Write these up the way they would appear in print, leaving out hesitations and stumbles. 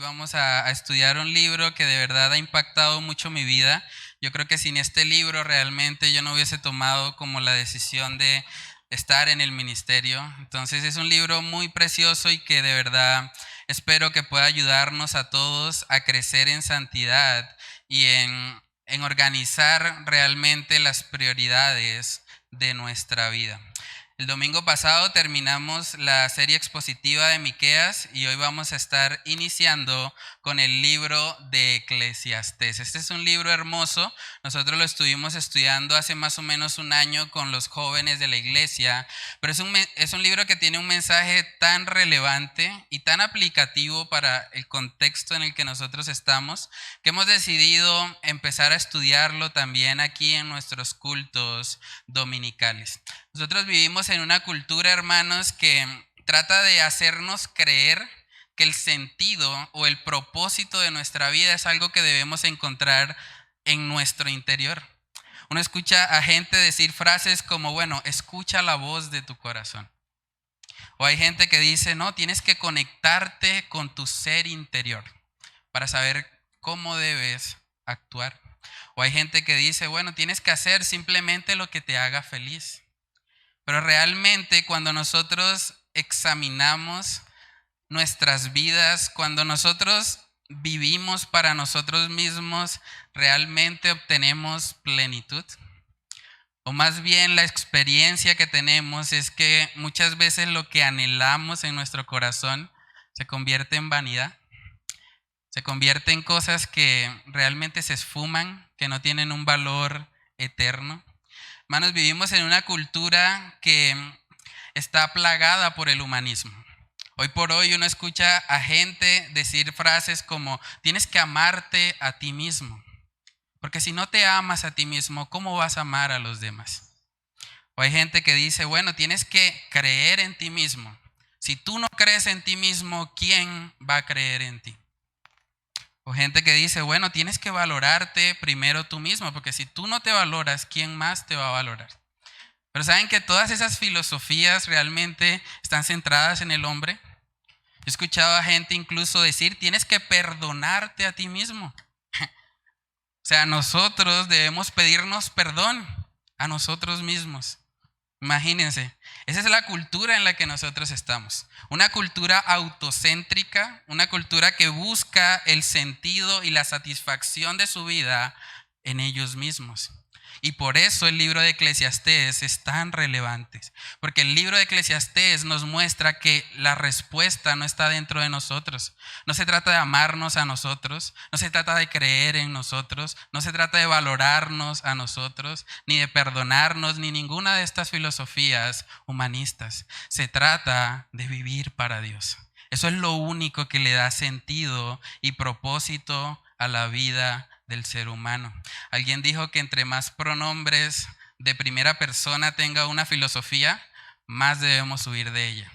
vamos a estudiar un libro que de verdad ha impactado mucho mi vida. Yo creo que sin este libro realmente yo no hubiese tomado como la decisión de estar en el ministerio. Entonces es un libro muy precioso y que de verdad espero que pueda ayudarnos a todos a crecer en santidad y en organizar realmente las prioridades de nuestra vida. El domingo pasado terminamos la serie expositiva de Miqueas y hoy vamos a estar iniciando con el libro de Eclesiastés. Este es un libro hermoso. Nosotros lo estuvimos estudiando hace más o menos un año con los jóvenes de la iglesia, pero es un libro que tiene un mensaje tan relevante y tan aplicativo para el contexto en el que nosotros estamos, que hemos decidido empezar a estudiarlo también aquí en nuestros cultos dominicales. Nosotros vivimos en una cultura, hermanos, que trata de hacernos creer que el sentido o el propósito de nuestra vida es algo que debemos encontrar en nuestro interior. Uno escucha a gente decir frases como, bueno, escucha la voz de tu corazón. O hay gente que dice, no, tienes que conectarte con tu ser interior para saber cómo debes actuar. O hay gente que dice, bueno, tienes que hacer simplemente lo que te haga feliz. Pero realmente cuando nosotros examinamos nuestras vidas, cuando nosotros vivimos para nosotros mismos, ¿realmente obtenemos plenitud? O más bien la experiencia que tenemos es que muchas veces lo que anhelamos en nuestro corazón se convierte en vanidad, se convierte en cosas que realmente se esfuman, que no tienen un valor eterno. Hermanos, vivimos en una cultura que está plagada por el humanismo. Hoy por hoy uno escucha a gente decir frases como, tienes que amarte a ti mismo, porque si no te amas a ti mismo, ¿cómo vas a amar a los demás? O hay gente que dice, bueno, tienes que creer en ti mismo. Si tú no crees en ti mismo, ¿quién va a creer en ti? O gente que dice, bueno, tienes que valorarte primero tú mismo, porque si tú no te valoras, ¿quién más te va a valorar? Pero ¿saben que todas esas filosofías realmente están centradas en el hombre? Yo he escuchado a gente incluso decir, tienes que perdonarte a ti mismo. O sea, nosotros debemos pedirnos perdón a nosotros mismos. Imagínense, esa es la cultura en la que nosotros estamos. Una cultura autocéntrica, una cultura que busca el sentido y la satisfacción de su vida en ellos mismos. Y por eso el libro de Eclesiastés es tan relevante, porque el libro de Eclesiastés nos muestra que la respuesta no está dentro de nosotros. No se trata de amarnos a nosotros, no se trata de creer en nosotros, no se trata de valorarnos a nosotros, ni de perdonarnos, ni ninguna de estas filosofías humanistas. Se trata de vivir para Dios. Eso es lo único que le da sentido y propósito a la vida del ser humano. Alguien dijo que entre más pronombres de primera persona tenga una filosofía, más debemos huir de ella.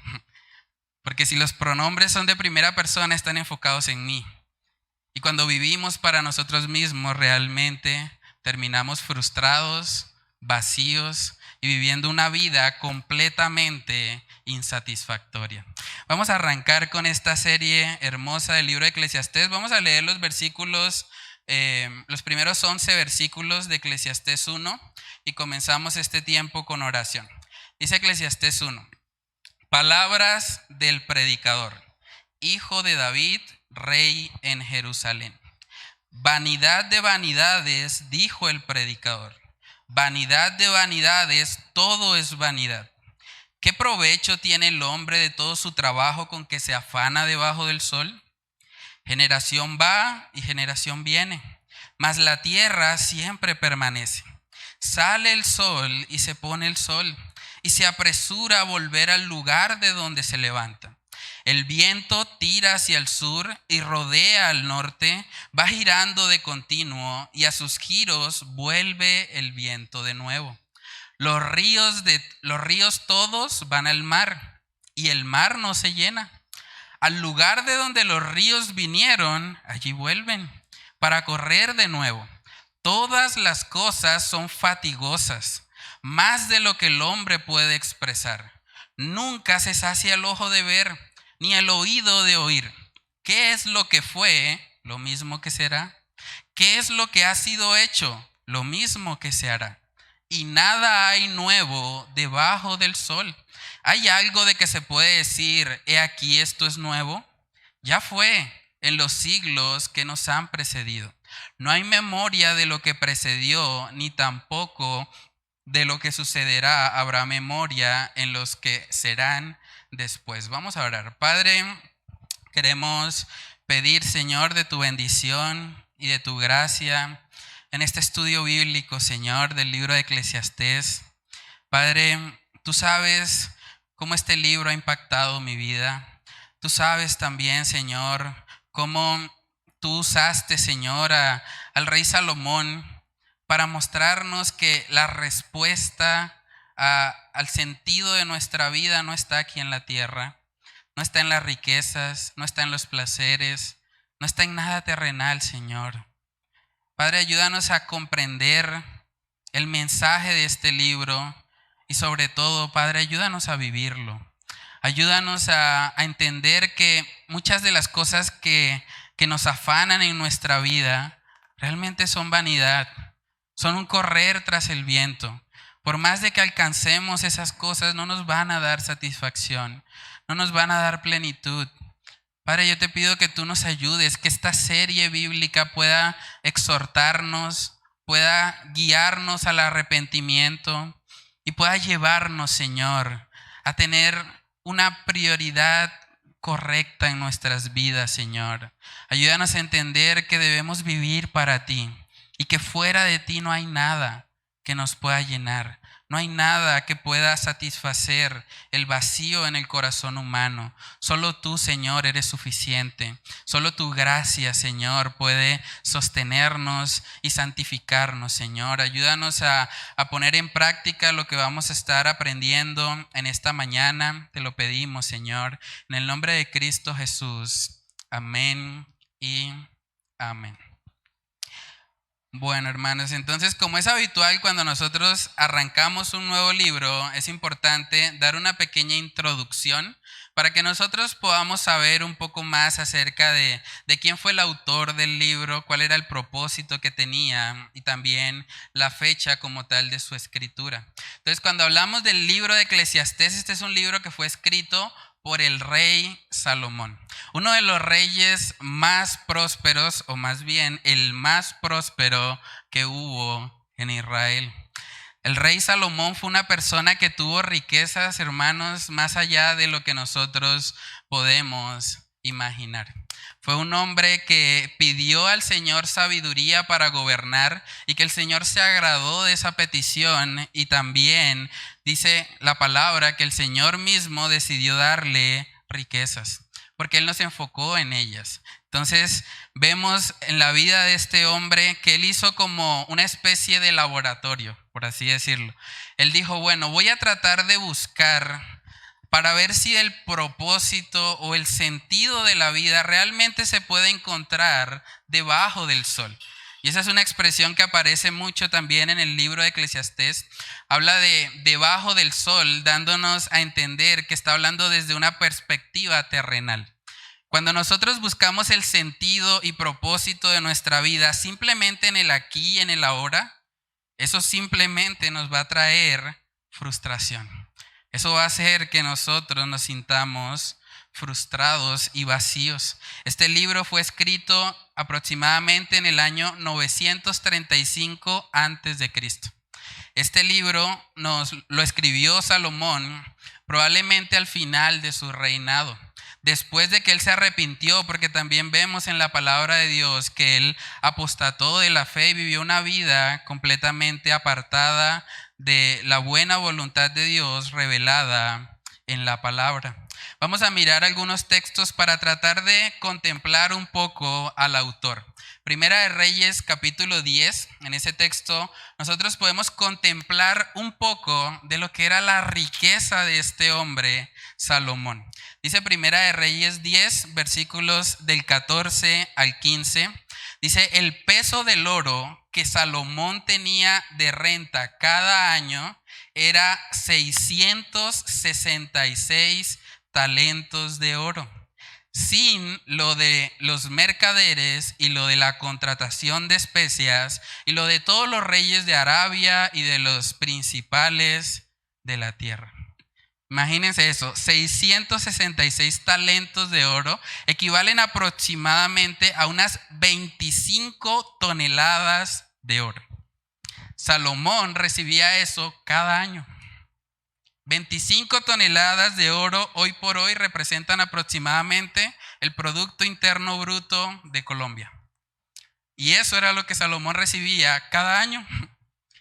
Porque si los pronombres son de primera persona, están enfocados en mí. Y cuando vivimos para nosotros mismos, realmente terminamos frustrados, vacíos y viviendo una vida completamente insatisfactoria. Vamos a arrancar con esta serie hermosa del libro de Eclesiastés. Vamos a leer los versículos, los primeros 11 versículos de Eclesiastés 1 y comenzamos este tiempo con oración. Dice Eclesiastés 1, palabras del predicador, hijo de David, rey en Jerusalén. Vanidad de vanidades, dijo el predicador. Vanidad de vanidades, todo es vanidad. ¿Qué provecho tiene el hombre de todo su trabajo con que se afana debajo del sol? Generación va y generación viene, mas la tierra siempre permanece. Sale el sol y se pone el sol, y se apresura a volver al lugar de donde se levanta. El viento tira hacia el sur y rodea al norte, va girando de continuo y a sus giros vuelve el viento de nuevo. Los ríos todos van al mar y el mar no se llena. Al lugar de donde los ríos vinieron, allí vuelven para correr de nuevo. Todas las cosas son fatigosas, más de lo que el hombre puede expresar. Nunca se sacia el ojo de ver, ni el oído de oír. ¿Qué es lo que fue? Lo mismo que será. ¿Qué es lo que ha sido hecho? Lo mismo que se hará. Y nada hay nuevo debajo del sol. ¿Hay algo de que se puede decir, he aquí esto es nuevo? Ya fue en los siglos que nos han precedido. No hay memoria de lo que precedió, ni tampoco de lo que sucederá habrá memoria en los que serán después. Vamos a orar. Padre, queremos pedir, Señor, de tu bendición y de tu gracia en este estudio bíblico, Señor, del libro de Eclesiastés. Padre, tú sabes cómo este libro ha impactado mi vida. Tú sabes también, Señor, cómo tú usaste, Señor, al rey Salomón para mostrarnos que la respuesta al sentido de nuestra vida no está aquí en la tierra, no está en las riquezas, no está en los placeres, no está en nada terrenal, Señor. Padre, ayúdanos a comprender el mensaje de este libro y sobre todo, Padre, ayúdanos a vivirlo. Ayúdanos a entender que muchas de las cosas que nos afanan en nuestra vida realmente son vanidad, son un correr tras el viento. Por más de que alcancemos esas cosas, no nos van a dar satisfacción, no nos van a dar plenitud. Padre, yo te pido que tú nos ayudes, que esta serie bíblica pueda exhortarnos, pueda guiarnos al arrepentimiento y pueda llevarnos, Señor, a tener una prioridad correcta en nuestras vidas, Señor. Ayúdanos a entender que debemos vivir para ti y que fuera de ti no hay nada que nos pueda llenar. No hay nada que pueda satisfacer el vacío en el corazón humano. Solo tú, Señor, eres suficiente. Solo tu gracia, Señor, puede sostenernos y santificarnos, Señor. Ayúdanos a poner en práctica lo que vamos a estar aprendiendo en esta mañana. Te lo pedimos, Señor, en el nombre de Cristo Jesús. Amén y amén. Bueno, hermanos, entonces como es habitual cuando nosotros arrancamos un nuevo libro, es importante dar una pequeña introducción para que nosotros podamos saber un poco más acerca de quién fue el autor del libro, cuál era el propósito que tenía y también la fecha como tal de su escritura. Entonces, cuando hablamos del libro de Eclesiastés, este es un libro que fue escrito por el rey Salomón, uno de los reyes más prósperos, o más bien el más próspero que hubo en Israel. El rey Salomón fue una persona que tuvo riquezas, hermanos, más allá de lo que nosotros podemos imaginar. Fue un hombre que pidió al Señor sabiduría para gobernar y que el Señor se agradó de esa petición, y también dice la palabra que el Señor mismo decidió darle riquezas porque Él nos enfocó en ellas. Entonces vemos en la vida de este hombre que él hizo como una especie de laboratorio, por así decirlo. Él dijo, bueno, voy a tratar de buscar para ver si el propósito o el sentido de la vida realmente se puede encontrar debajo del sol. Y esa es una expresión que aparece mucho también en el libro de Eclesiastés. Habla de debajo del sol, dándonos a entender que está hablando desde una perspectiva terrenal. Cuando nosotros buscamos el sentido y propósito de nuestra vida simplemente en el aquí y en el ahora, eso simplemente nos va a traer frustración. Eso va a hacer que nosotros nos sintamos frustrados y vacíos. Este libro fue escrito aproximadamente en el año 935 a.C. Este libro lo escribió Salomón probablemente al final de su reinado, después de que él se arrepintió, porque también vemos en la palabra de Dios que él apostató de la fe y vivió una vida completamente apartada de la buena voluntad de Dios revelada en la palabra. Vamos a mirar algunos textos para tratar de contemplar un poco al autor. Primera de Reyes, capítulo 10. En ese texto nosotros podemos contemplar un poco de lo que era la riqueza de este hombre, Salomón. Dice Primera de Reyes 10, versículos del 14 al 15. Dice, el peso del oro que Salomón tenía de renta cada año era 666 talentos de oro. sin lo de los mercaderes y lo de la contratación de especias y lo de todos los reyes de Arabia y de los principales de la tierra. Imagínense eso, 666 talentos de oro equivalen aproximadamente a unas 25 toneladas de oro. Salomón recibía eso cada año. 25 toneladas de oro hoy por hoy representan aproximadamente el Producto Interno Bruto de Colombia. Y eso era lo que Salomón recibía cada año.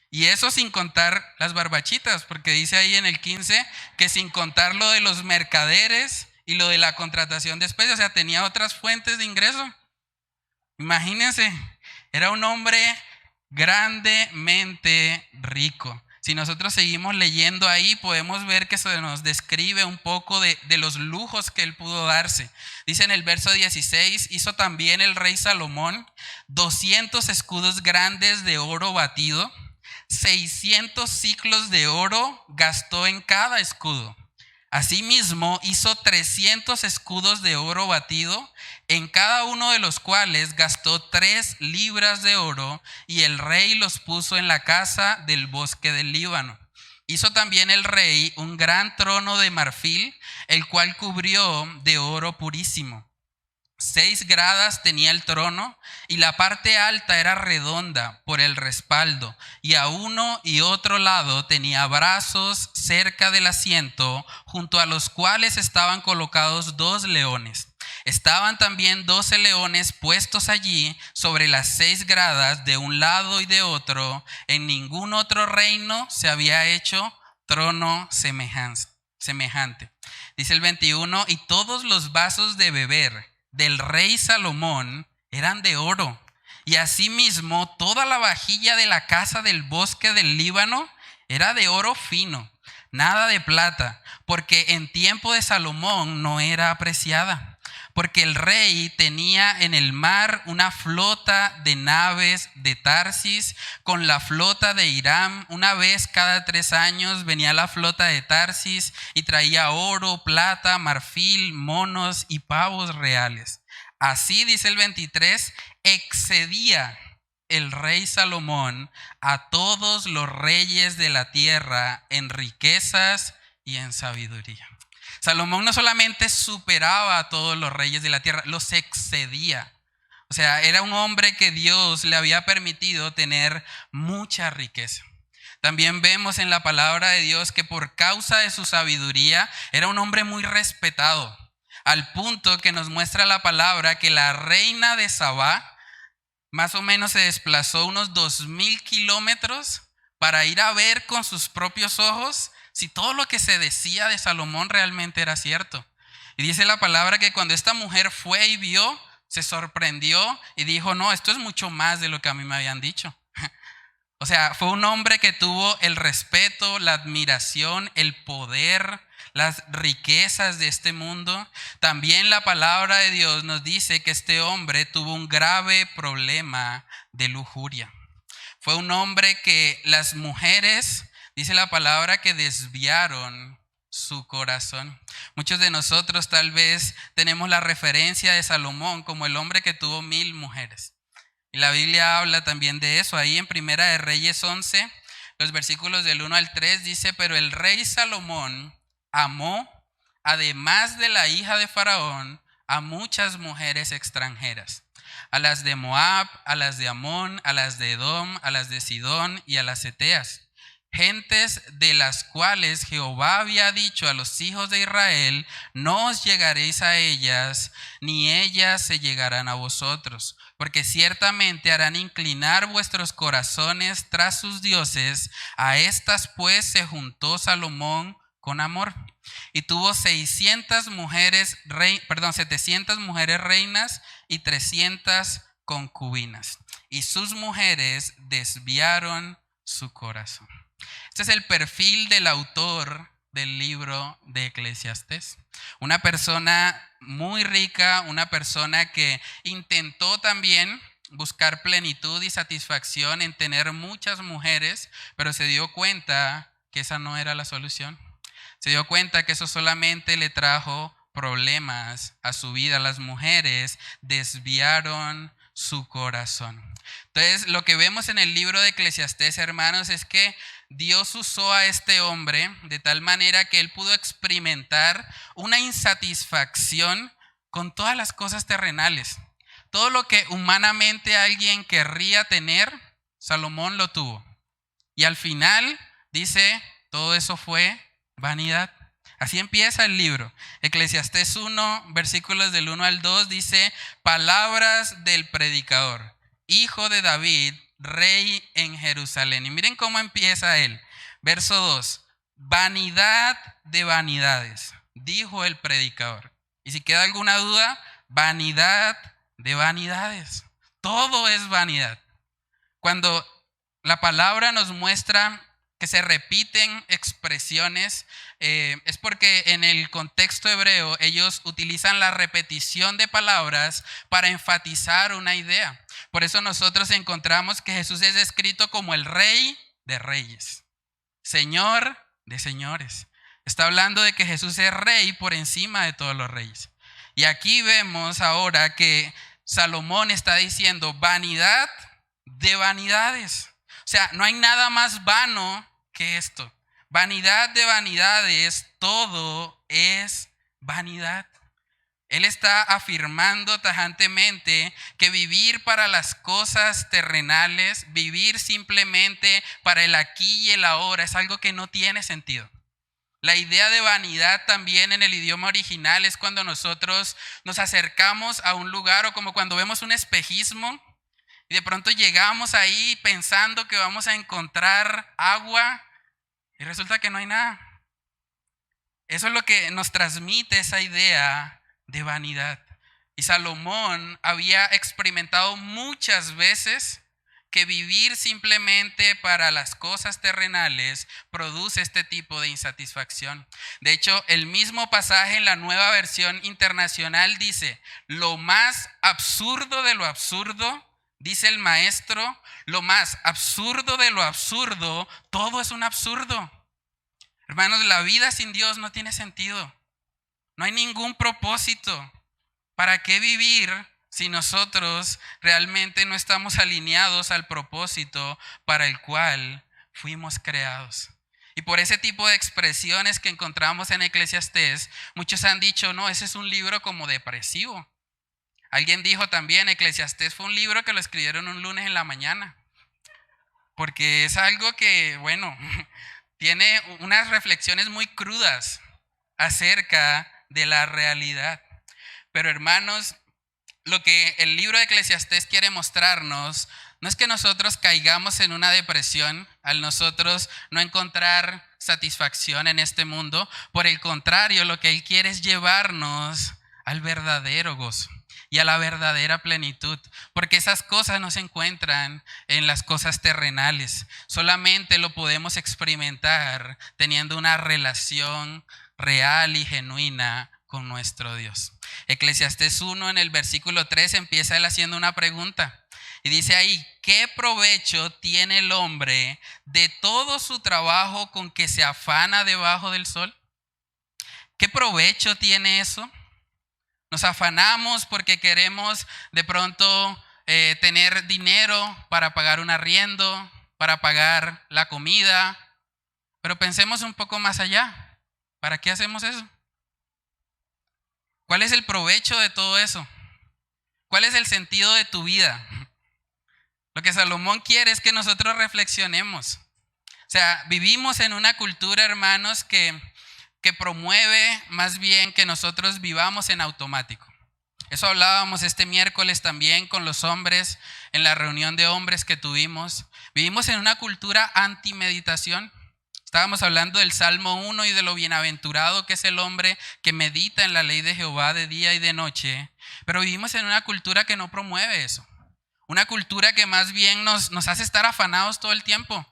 Y eso sin contar las barbachitas, porque dice ahí en el 15 que sin contar lo de los mercaderes y lo de la contratación de especies, o sea, tenía otras fuentes de ingreso. Imagínense, era un hombre grandemente rico. Si nosotros seguimos leyendo ahí, podemos ver que se nos describe un poco de los lujos que él pudo darse. Dice en el verso 16, hizo también el rey Salomón 200 escudos grandes de oro batido, 600 siclos de oro gastó en cada escudo. Asimismo, hizo 300 escudos de oro batido, en cada uno de los cuales gastó 3 libras de oro, y el rey los puso en la casa del bosque del Líbano. Hizo también el rey un gran trono de marfil, el cual cubrió de oro purísimo. 6 gradas tenía el trono, y la parte alta era redonda por el respaldo, y a uno y otro lado tenía brazos cerca del asiento, junto a los cuales estaban colocados 2 leones. Estaban también 12 leones puestos allí sobre las 6 gradas de un lado y de otro. En ningún otro reino se había hecho trono semejante. Dice el 21, y todos los vasos de beber del rey Salomón eran de oro, y asimismo toda la vajilla de la casa del bosque del Líbano era de oro fino, nada de plata, porque en tiempo de Salomón no era apreciada, porque el rey tenía en el mar una flota de naves de Tarsis con la flota de Hiram. Una vez cada 3 años venía la flota de Tarsis y traía oro, plata, marfil, monos y pavos reales. Así, dice el 23, excedía el rey Salomón a todos los reyes de la tierra en riquezas y en sabiduría. Salomón no solamente superaba a todos los reyes de la tierra, los excedía. O sea, era un hombre que Dios le había permitido tener mucha riqueza. También vemos en la palabra de Dios que por causa de su sabiduría era un hombre muy respetado, al punto que nos muestra la palabra que la reina de Sabá más o menos se desplazó unos 2000 kilómetros para ir a ver con sus propios ojos si todo lo que se decía de Salomón realmente era cierto. Y dice la palabra que cuando esta mujer fue y vio, se sorprendió y dijo, no, esto es mucho más de lo que a mí me habían dicho. O sea, fue un hombre que tuvo el respeto, la admiración, el poder, las riquezas de este mundo. También la palabra de Dios nos dice que este hombre tuvo un grave problema de lujuria. Fue un hombre que las mujeres, dice la palabra, que desviaron su corazón. Muchos de nosotros tal vez tenemos la referencia de Salomón como el hombre que tuvo 1000 mujeres. Y la Biblia habla también de eso. Ahí en Primera de Reyes 11, los versículos del 1 al 3 dice, pero el rey Salomón amó, además de la hija de Faraón, a muchas mujeres extranjeras, a las de Moab, a las de Amón, a las de Edom, a las de Sidón y a las Eteas, gentes de las cuales Jehová había dicho a los hijos de Israel, no os llegaréis a ellas, ni ellas se llegarán a vosotros, porque ciertamente harán inclinar vuestros corazones tras sus dioses. A estas pues se juntó Salomón con amor, y tuvo 700 mujeres reinas y 300 concubinas, y sus mujeres desviaron su corazón. Este es el perfil del autor del libro de Eclesiastés. Una persona muy rica, una persona que intentó también buscar plenitud y satisfacción en tener muchas mujeres, pero se dio cuenta que esa no era la solución. Se dio cuenta que eso solamente le trajo problemas a su vida. Las mujeres desviaron su corazón. Entonces, lo que vemos en el libro de Eclesiastés, hermanos, es que Dios usó a este hombre de tal manera que él pudo experimentar una insatisfacción con todas las cosas terrenales. Todo lo que humanamente alguien querría tener, Salomón lo tuvo. Y al final dice, todo eso fue vanidad. Así empieza el libro. Eclesiastés 1, versículos del 1 al 2, dice, palabras del predicador, hijo de David, rey en Jerusalén. Y miren cómo empieza él. Verso 2, vanidad de vanidades, dijo el predicador. Y si queda alguna duda, vanidad de vanidades. Todo es vanidad. Cuando la palabra nos muestra que se repiten expresiones, es porque en el contexto hebreo ellos utilizan la repetición de palabras para enfatizar una idea. Por eso nosotros encontramos que Jesús es descrito como el Rey de Reyes, Señor de Señores. Está hablando de que Jesús es Rey por encima de todos los reyes. Y aquí vemos ahora que Salomón está diciendo vanidad de vanidades. O sea, no hay nada más vano que esto. Vanidad de vanidades, todo es vanidad. Él está afirmando tajantemente que vivir para las cosas terrenales, vivir simplemente para el aquí y el ahora, es algo que no tiene sentido. La idea de vanidad también en el idioma original es cuando nosotros nos acercamos a un lugar o como cuando vemos un espejismo y de pronto llegamos ahí pensando que vamos a encontrar agua y resulta que no hay nada. Eso es lo que nos transmite esa idea de vanidad. Y Salomón había experimentado muchas veces que vivir simplemente para las cosas terrenales produce este tipo de insatisfacción. De hecho, el mismo pasaje en la Nueva Versión Internacional dice, lo más absurdo de lo absurdo, dice el maestro, lo más absurdo de lo absurdo, todo es un absurdo. Hermanos, la vida sin Dios no tiene sentido. No hay ningún propósito. ¿Para qué vivir si nosotros realmente no estamos alineados al propósito para el cual fuimos creados? Y por ese tipo de expresiones que encontramos en Eclesiastés, muchos han dicho, no, ese es un libro como depresivo. Alguien dijo también, Eclesiastés fue un libro que lo escribieron un lunes en la mañana. Porque es algo que, bueno, tiene unas reflexiones muy crudas acerca de la realidad. Pero hermanos, lo que el libro de Eclesiastés quiere mostrarnos no es que nosotros caigamos en una depresión al nosotros no encontrar satisfacción en este mundo. Por el contrario, lo que él quiere es llevarnos al verdadero gozo y a la verdadera plenitud, porque esas cosas no se encuentran en las cosas terrenales. Solamente lo podemos experimentar teniendo una relación real y genuina con nuestro Dios. Eclesiastés 1 en el versículo 3 empieza él haciendo una pregunta y dice ahí, ¿qué provecho tiene el hombre de todo su trabajo con que se afana debajo del sol? ¿Qué provecho tiene eso? Nos afanamos porque queremos de pronto tener dinero para pagar un arriendo, para pagar la comida, pero pensemos un poco más allá. ¿Para qué hacemos eso? ¿Cuál es el provecho de todo eso? ¿Cuál es el sentido de tu vida? Lo que Salomón quiere es que nosotros reflexionemos. O sea, vivimos en una cultura, hermanos, que promueve más bien que nosotros vivamos en automático. Eso hablábamos este miércoles también con los hombres en la reunión de hombres que tuvimos. Vivimos en una cultura anti-meditación. Estábamos hablando del Salmo 1 y de lo bienaventurado que es el hombre que medita en la ley de Jehová de día y de noche. Pero vivimos en una cultura que no promueve eso. Una cultura que más bien nos hace estar afanados todo el tiempo.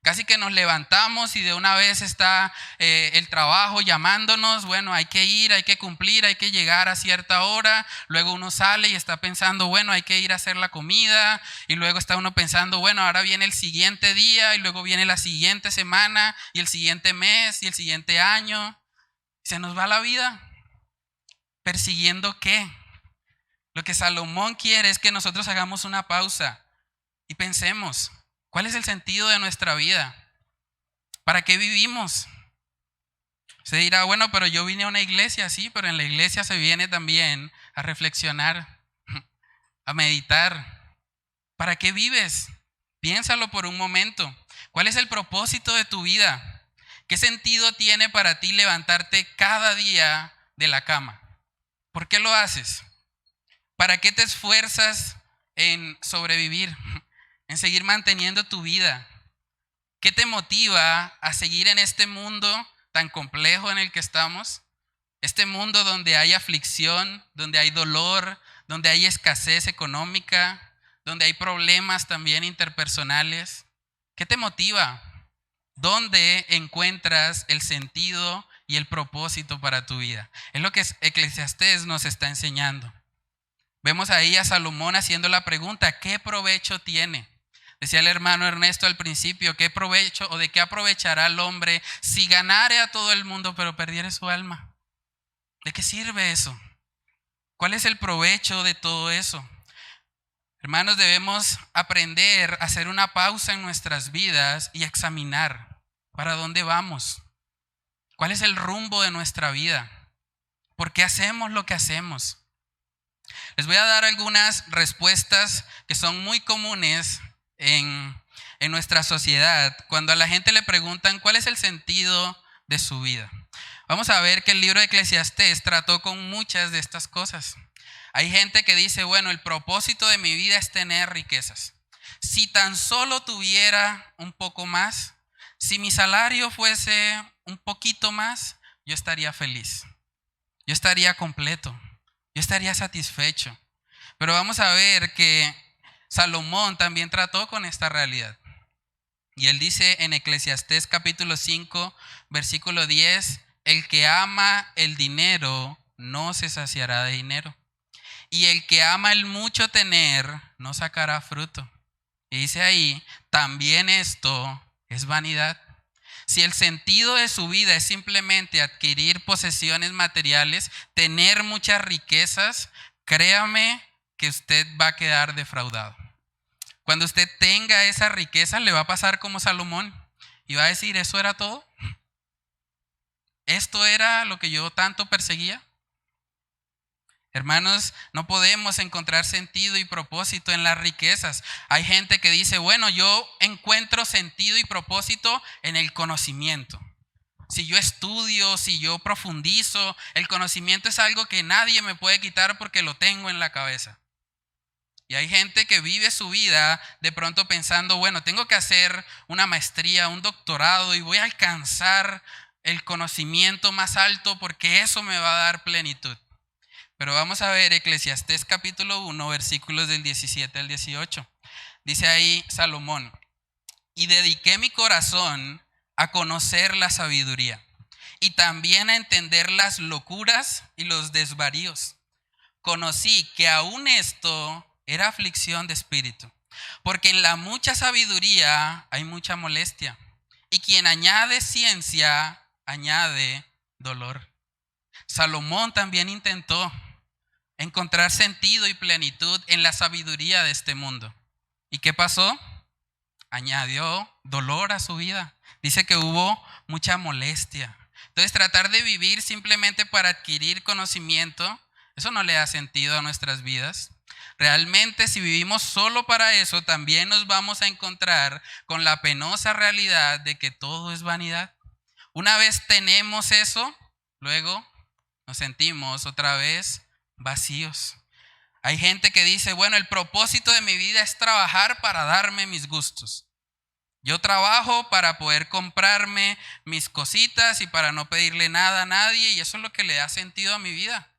Casi que nos levantamos y de una vez está el trabajo llamándonos. Bueno, hay que ir, hay que cumplir, hay que llegar a cierta hora. Luego uno sale y está pensando, bueno, hay que ir a hacer la comida. Y luego está uno pensando, bueno, ahora viene el siguiente día y luego viene la siguiente semana y el siguiente mes y el siguiente año. Se nos va la vida. ¿Persiguiendo qué? Lo que Salomón quiere es que nosotros hagamos una pausa y pensemos, ¿cuál es el sentido de nuestra vida? ¿Para qué vivimos? Se dirá, bueno, pero yo vine a una iglesia, sí, pero en la iglesia se viene también a reflexionar, a meditar. ¿Para qué vives? Piénsalo por un momento. ¿Cuál es el propósito de tu vida? ¿Qué sentido tiene para ti levantarte cada día de la cama? ¿Por qué lo haces? ¿Para qué te esfuerzas en sobrevivir, en seguir manteniendo tu vida? ¿Qué te motiva a seguir en este mundo tan complejo en el que estamos? Este mundo donde hay aflicción, donde hay dolor, donde hay escasez económica, donde hay problemas también interpersonales. ¿Qué te motiva? ¿Dónde encuentras el sentido y el propósito para tu vida? Es lo que Eclesiastés nos está enseñando. Vemos ahí a Salomón haciendo la pregunta, ¿qué provecho tiene? Decía el hermano Ernesto al principio, ¿qué provecho o de qué aprovechará el hombre si ganare a todo el mundo pero perdiere su alma? ¿De qué sirve eso? ¿Cuál es el provecho de todo eso? Hermanos, debemos aprender a hacer una pausa en nuestras vidas y examinar para dónde vamos. ¿Cuál es el rumbo de nuestra vida? ¿Por qué hacemos lo que hacemos? Les voy a dar algunas respuestas que son muy comunes en nuestra sociedad cuando a la gente le preguntan cuál es el sentido de su vida. Vamos a ver que el libro de Eclesiastés trató con muchas de estas cosas. Hay gente que dice, bueno, el propósito de mi vida es tener riquezas. Si tan solo tuviera un poco más, si mi salario fuese un poquito más, yo estaría feliz. Yo estaría completo. Yo estaría satisfecho. Pero vamos a ver que Salomón también trató con esta realidad. Y él dice en Eclesiastés capítulo 5, versículo 10, el que ama el dinero no se saciará de dinero. Y el que ama el mucho tener no sacará fruto. Y dice ahí, también esto es vanidad. Si el sentido de su vida es simplemente adquirir posesiones materiales, tener muchas riquezas, créame que usted va a quedar defraudado. Cuando usted tenga esa riqueza, le va a pasar como Salomón y va a decir, ¿eso era todo? ¿Esto era lo que yo tanto perseguía? Hermanos, no podemos encontrar sentido y propósito en las riquezas. Hay gente que dice, bueno, yo encuentro sentido y propósito en el conocimiento. Si yo estudio, si yo profundizo, el conocimiento es algo que nadie me puede quitar porque lo tengo en la cabeza. Y hay gente que vive su vida de pronto pensando, bueno, tengo que hacer una maestría, un doctorado y voy a alcanzar el conocimiento más alto porque eso me va a dar plenitud. Pero vamos a ver Eclesiastés capítulo 1, versículos del 17 al 18. Dice ahí Salomón, y dediqué mi corazón a conocer la sabiduría y también a entender las locuras y los desvaríos. Conocí que aún esto era aflicción de espíritu, porque en la mucha sabiduría hay mucha molestia, y quien añade ciencia, añade dolor. Salomón también intentó encontrar sentido y plenitud en la sabiduría de este mundo. ¿Y qué pasó? Añadió dolor a su vida. Dice que hubo mucha molestia. Entonces, tratar de vivir simplemente para adquirir conocimiento, eso no le da sentido a nuestras vidas. Realmente, si vivimos solo para eso, también nos vamos a encontrar con la penosa realidad de que todo es vanidad. Una vez tenemos eso, luego nos sentimos otra vez vacíos. Hay gente que dice, bueno, el propósito de mi vida es trabajar para darme mis gustos. Yo trabajo para poder comprarme mis cositas y para no pedirle nada a nadie, y eso es lo que le da sentido a mi vida.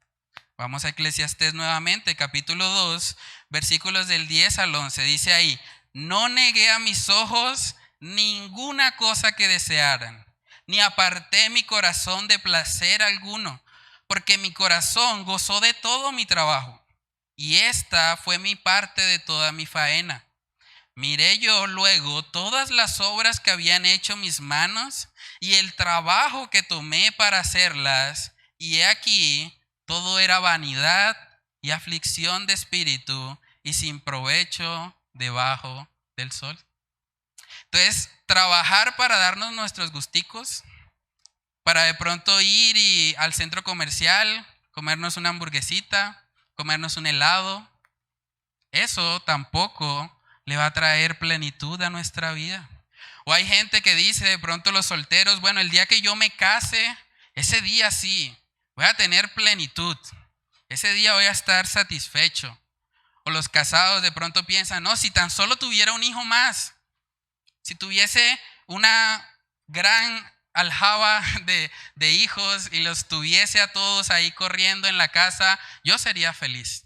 Vamos a Eclesiastés nuevamente, capítulo 2, versículos del 10 al 11. Dice ahí, no negué a mis ojos ninguna cosa que desearan, ni aparté mi corazón de placer alguno, porque mi corazón gozó de todo mi trabajo, y esta fue mi parte de toda mi faena. Miré yo luego todas las obras que habían hecho mis manos y el trabajo que tomé para hacerlas, y he aquí, todo era vanidad y aflicción de espíritu y sin provecho debajo del sol. Entonces, trabajar para darnos nuestros gusticos, para de pronto ir al centro comercial, comernos una hamburguesita, comernos un helado, eso tampoco le va a traer plenitud a nuestra vida. O hay gente que dice de pronto los solteros, bueno, el día que yo me case, ese día sí, voy a tener plenitud. Ese día voy a estar satisfecho. O los casados de pronto piensan, no, si tan solo tuviera un hijo más, si tuviese una gran aljaba de hijos y los tuviese a todos ahí corriendo en la casa, yo sería feliz.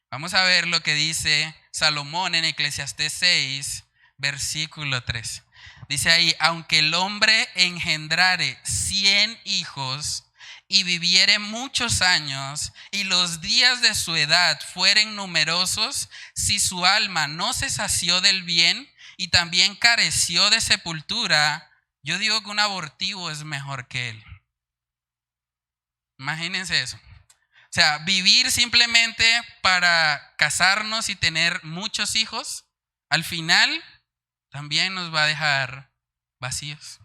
Vamos a ver lo que dice Salomón en Eclesiastés 6, versículo 3. Dice ahí, aunque el hombre engendrare 100 hijos y viviere muchos años y los días de su edad fueren numerosos, si su alma no se sació del bien y también careció de sepultura, yo digo que un abortivo es mejor que él. Imagínense eso. O sea, vivir simplemente para casarnos y tener muchos hijos, al final también nos va a dejar vacíos.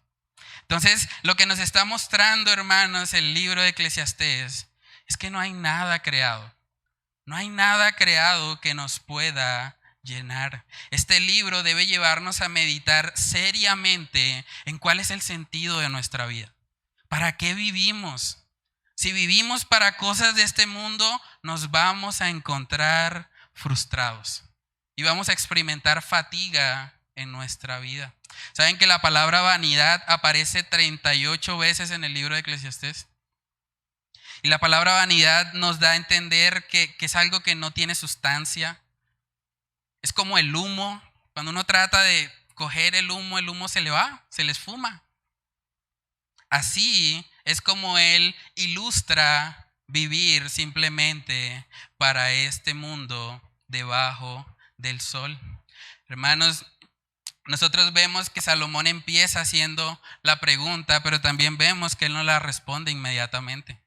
Entonces, lo que nos está mostrando, hermanos, el libro de Eclesiastés, es que no hay nada creado. No hay nada creado que nos pueda llenar. Este libro debe llevarnos a meditar seriamente en cuál es el sentido de nuestra vida. ¿Para qué vivimos? Si vivimos para cosas de este mundo, nos vamos a encontrar frustrados y vamos a experimentar fatiga en nuestra vida. ¿Saben que la palabra vanidad aparece 38 veces en el libro de Eclesiastés? Y la palabra vanidad nos da a entender que es algo que no tiene sustancia. Es como el humo. Cuando uno trata de coger el humo se le va, se le esfuma. Así es como él ilustra vivir simplemente para este mundo debajo del sol. Hermanos, nosotros vemos que Salomón empieza haciendo la pregunta, pero también vemos que él no la responde inmediatamente.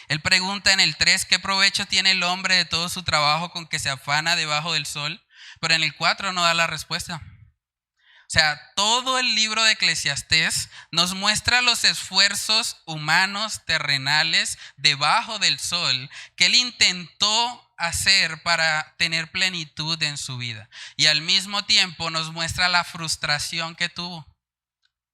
Él pregunta en el 3, ¿qué provecho tiene el hombre de todo su trabajo con que se afana debajo del sol? Pero en el 4 no da la respuesta. O sea, todo el libro de Eclesiastés nos muestra los esfuerzos humanos terrenales debajo del sol que él intentó hacer para tener plenitud en su vida. Y al mismo tiempo nos muestra la frustración que tuvo.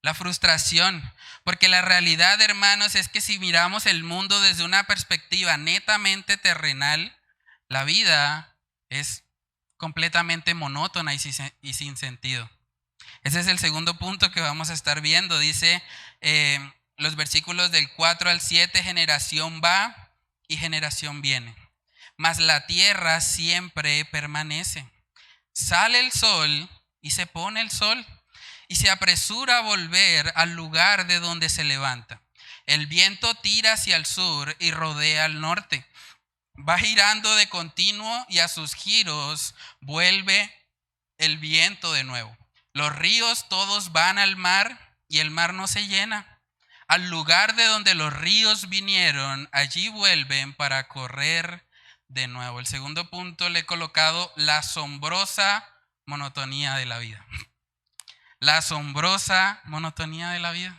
La frustración, porque la realidad, hermanos, es que si miramos el mundo desde una perspectiva netamente terrenal, la vida es completamente monótona y sin sentido. Ese es el segundo punto que vamos a estar viendo. Dice los versículos del 4 al 7, generación va y generación viene, mas la tierra siempre permanece. Sale el sol y se pone el sol y se apresura a volver al lugar de donde se levanta. El viento tira hacia el sur y rodea al norte. Va girando de continuo y a sus giros vuelve el viento de nuevo. Los ríos todos van al mar y el mar no se llena. Al lugar de donde los ríos vinieron, allí vuelven para correr de nuevo. El segundo punto le he colocado la asombrosa monotonía de la vida. La asombrosa monotonía de la vida.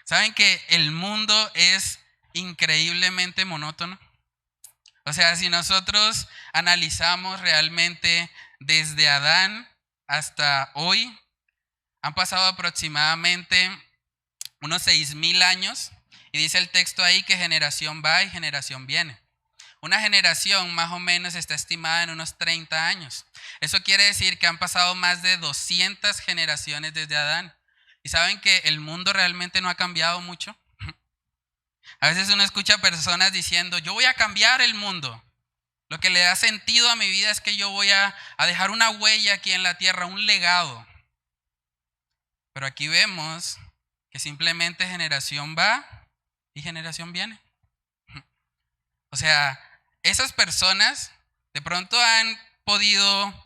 ¿Saben que el mundo es increíblemente monótono? O sea, si nosotros analizamos realmente desde Adán hasta hoy, han pasado aproximadamente unos 6,000 años y dice el texto ahí que generación va y generación viene. Una generación más o menos está estimada en unos 30 años. Eso quiere decir que han pasado más de 200 generaciones desde Adán. ¿Y saben que el mundo realmente no ha cambiado mucho? A veces uno escucha personas diciendo, yo voy a cambiar el mundo. Lo que le da sentido a mi vida es que yo voy a dejar una huella aquí en la tierra, un legado. Pero aquí vemos que simplemente generación va y generación viene. O sea, esas personas de pronto han podido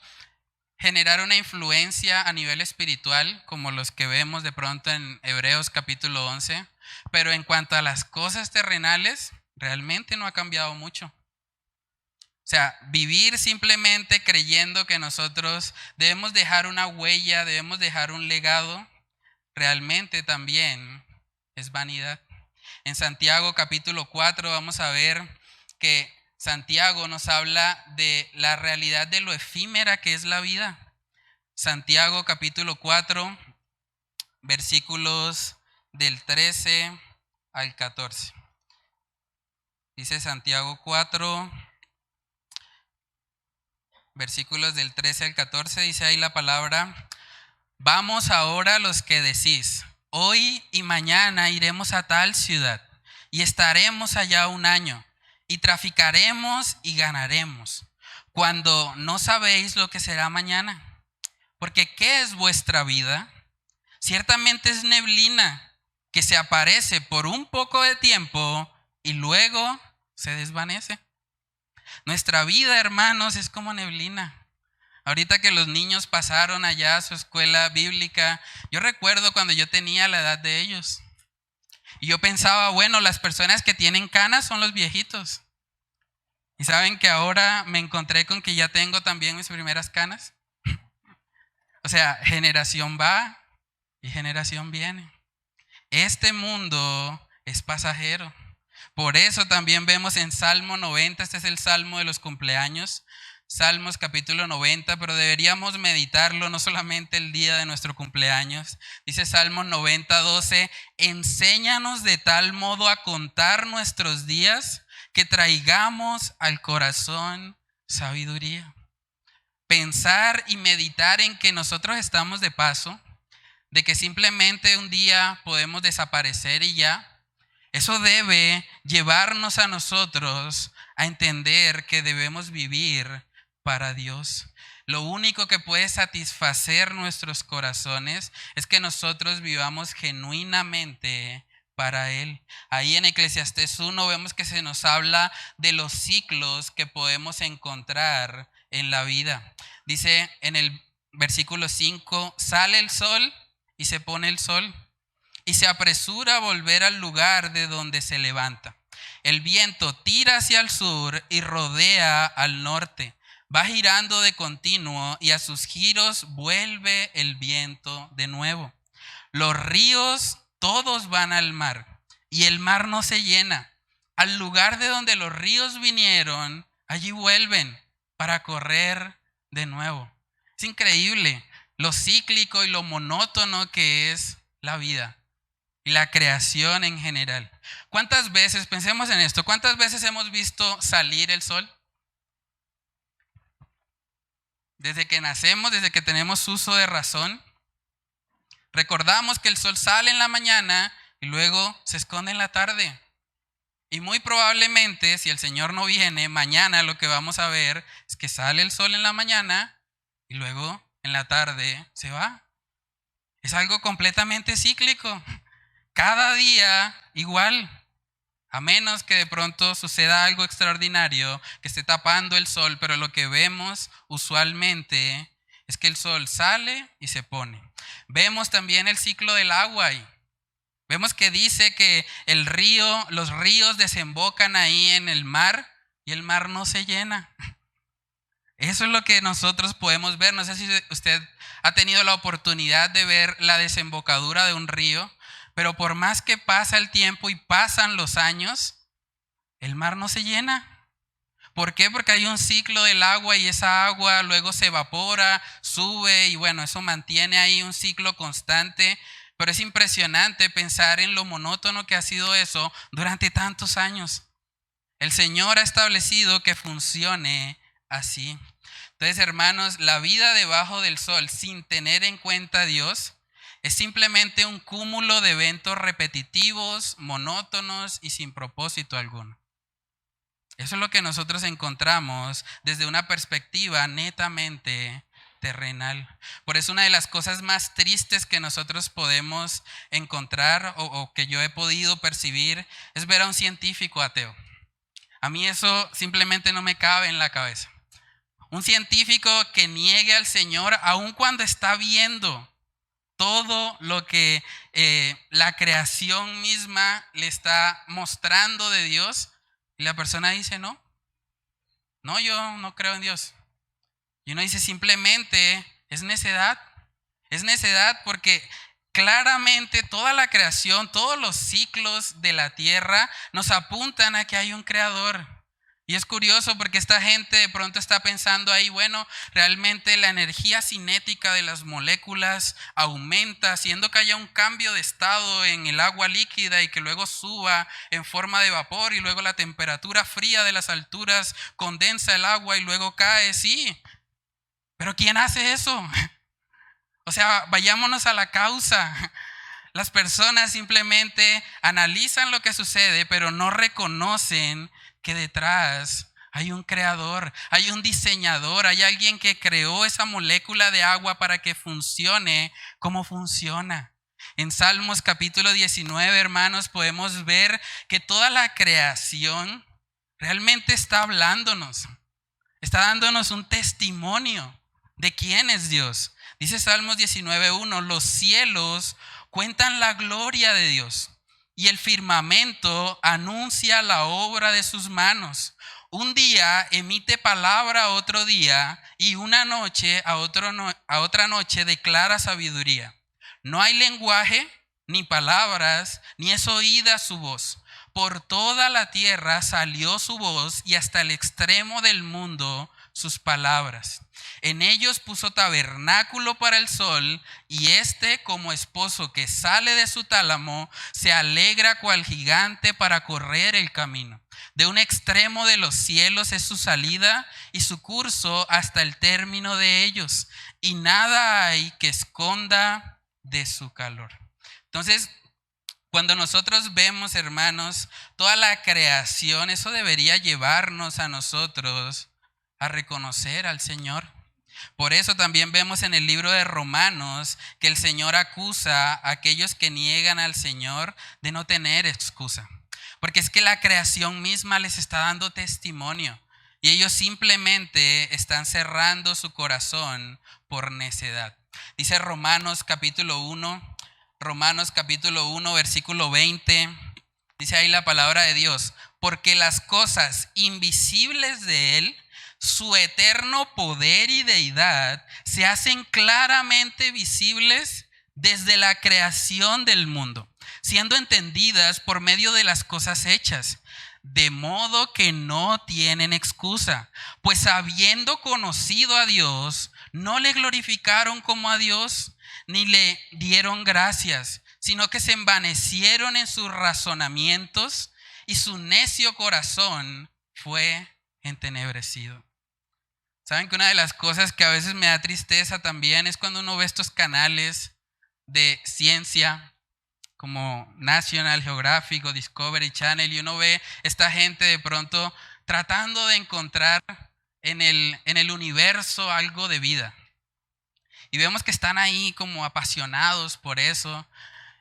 generar una influencia a nivel espiritual, como los que vemos de pronto en Hebreos capítulo 11, pero en cuanto a las cosas terrenales, realmente no ha cambiado mucho. O sea, vivir simplemente creyendo que nosotros debemos dejar una huella, debemos dejar un legado, realmente también es vanidad. En Santiago capítulo 4 vamos a ver que Santiago nos habla de la realidad de lo efímera que es la vida. Santiago capítulo 4, versículos del 13 al 14. Dice Santiago 4, versículos del 13 al 14, dice ahí la palabra: vamos ahora los que decís, hoy y mañana iremos a tal ciudad y estaremos allá un año y traficaremos y ganaremos, cuando no sabéis lo que será mañana. Porque ¿qué es vuestra vida? Ciertamente es neblina que se aparece por un poco de tiempo y luego se desvanece. Nuestra vida, hermanos, es como neblina. Ahorita que los niños pasaron allá a su escuela bíblica, yo recuerdo cuando yo tenía la edad de ellos. Y yo pensaba, bueno, las personas que tienen canas son los viejitos. Y saben que ahora me encontré con que ya tengo también mis primeras canas. O sea, generación va y generación viene. Este mundo es pasajero. Por eso también vemos en Salmo 90, este es el Salmo de los cumpleaños, Salmos capítulo 90, pero deberíamos meditarlo no solamente el día de nuestro cumpleaños. Dice Salmo 90, 12, enséñanos de tal modo a contar nuestros días que traigamos al corazón sabiduría. Pensar y meditar en que nosotros estamos de paso, de que simplemente un día podemos desaparecer y ya. Eso debe llevarnos a nosotros a entender que debemos vivir para Dios. Lo único que puede satisfacer nuestros corazones es que nosotros vivamos genuinamente para Él. Ahí en Eclesiastés 1 vemos que se nos habla de los ciclos que podemos encontrar en la vida. Dice en el versículo 5, sale el sol y se pone el sol, y se apresura a volver al lugar de donde se levanta. El viento tira hacia el sur y rodea al norte. Va girando de continuo y a sus giros vuelve el viento de nuevo. Los ríos todos van al mar y el mar no se llena. Al lugar de donde los ríos vinieron, allí vuelven para correr de nuevo. Es increíble lo cíclico y lo monótono que es la vida y la creación en general. ¿Cuántas veces, pensemos en esto, cuántas veces hemos visto salir el sol? Desde que nacemos, desde que tenemos uso de razón, recordamos que el sol sale en la mañana y luego se esconde en la tarde. Y muy probablemente, si el Señor no viene, mañana lo que vamos a ver es que sale el sol en la mañana y luego en la tarde se va. Es algo completamente cíclico. Cada día igual, a menos que de pronto suceda algo extraordinario, que esté tapando el sol, pero lo que vemos usualmente es que el sol sale y se pone. Vemos también el ciclo del agua y vemos que dice que los ríos desembocan ahí en el mar y el mar no se llena. Eso es lo que nosotros podemos ver. No sé si usted ha tenido la oportunidad de ver la desembocadura de un río, pero por más que pasa el tiempo y pasan los años, el mar no se llena. ¿Por qué? Porque hay un ciclo del agua y esa agua luego se evapora, sube y bueno, eso mantiene ahí un ciclo constante. Pero es impresionante pensar en lo monótono que ha sido eso durante tantos años. El Señor ha establecido que funcione así. Entonces, hermanos, la vida debajo del sol sin tener en cuenta a Dios es simplemente un cúmulo de eventos repetitivos, monótonos y sin propósito alguno. Eso es lo que nosotros encontramos desde una perspectiva netamente terrenal. Por eso una de las cosas más tristes que nosotros podemos encontrar o que yo he podido percibir es ver a un científico ateo. A mí eso simplemente no me cabe en la cabeza. Un científico que niegue al Señor aun cuando está viendo todo lo que la creación misma le está mostrando de Dios, Y la persona dice, no, no, yo no creo en Dios. Y uno dice, simplemente es necedad. Es necedad porque claramente toda la creación, todos los ciclos de la tierra nos apuntan a que hay un creador. Y es curioso porque esta gente de pronto está pensando ahí, bueno, realmente la energía cinética de las moléculas aumenta, haciendo que haya un cambio de estado en el agua líquida y que luego suba en forma de vapor y luego la temperatura fría de las alturas condensa el agua y luego cae. Sí, pero ¿quién hace eso? O sea, vayámonos a la causa. Las personas simplemente analizan lo que sucede, pero no reconocen que detrás hay un creador, hay un diseñador, hay alguien que creó esa molécula de agua para que funcione como funciona. En Salmos capítulo 19, hermanos, podemos ver que toda la creación realmente está hablándonos, está dándonos un testimonio de quién es Dios. Dice Salmos 19:1, los cielos cuentan la gloria de Dios y el firmamento anuncia la obra de sus manos. Un día emite palabra a otro día y una noche a otra noche declara sabiduría. No hay lenguaje, ni palabras, ni es oída su voz. Por toda la tierra salió su voz y hasta el extremo del mundo sus palabras. En ellos puso tabernáculo para el sol, y éste, como esposo que sale de su tálamo, se alegra cual gigante para correr el camino. De un extremo de los cielos es su salida y su curso hasta el término de ellos, y nada hay que esconda de su calor. Entonces, cuando nosotros vemos, hermanos, toda la creación, eso debería llevarnos a nosotros a reconocer al Señor. Por eso también vemos en el libro de Romanos que el Señor acusa a aquellos que niegan al Señor de no tener excusa. Porque es que la creación misma les está dando testimonio y ellos simplemente están cerrando su corazón por necedad. Dice Romanos capítulo 1, versículo 20, dice ahí la palabra de Dios, porque las cosas invisibles de Él, su eterno poder y deidad, se hacen claramente visibles desde la creación del mundo, siendo entendidas por medio de las cosas hechas, de modo que no tienen excusa, pues habiendo conocido a Dios, no le glorificaron como a Dios, ni le dieron gracias, sino que se envanecieron en sus razonamientos y su necio corazón fue entenebrecido. Saben que una de las cosas que a veces me da tristeza también es cuando uno ve estos canales de ciencia como National Geographic o Discovery Channel y uno ve esta gente de pronto tratando de encontrar en el universo algo de vida. Y vemos que están ahí como apasionados por eso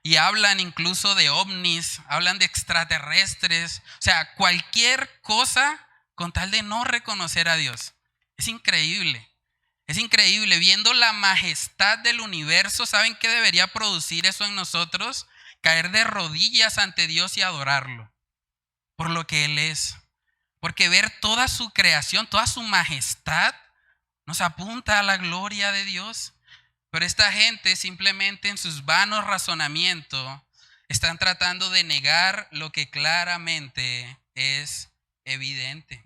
y hablan incluso de ovnis, hablan de extraterrestres, o sea, cualquier cosa con tal de no reconocer a Dios. Es increíble, viendo la majestad del universo. ¿Saben qué debería producir eso en nosotros? Caer de rodillas ante Dios y adorarlo por lo que Él es. Porque ver toda su creación, toda su majestad, nos apunta a la gloria de Dios. Pero esta gente simplemente en sus vanos razonamientos están tratando de negar lo que claramente es evidente.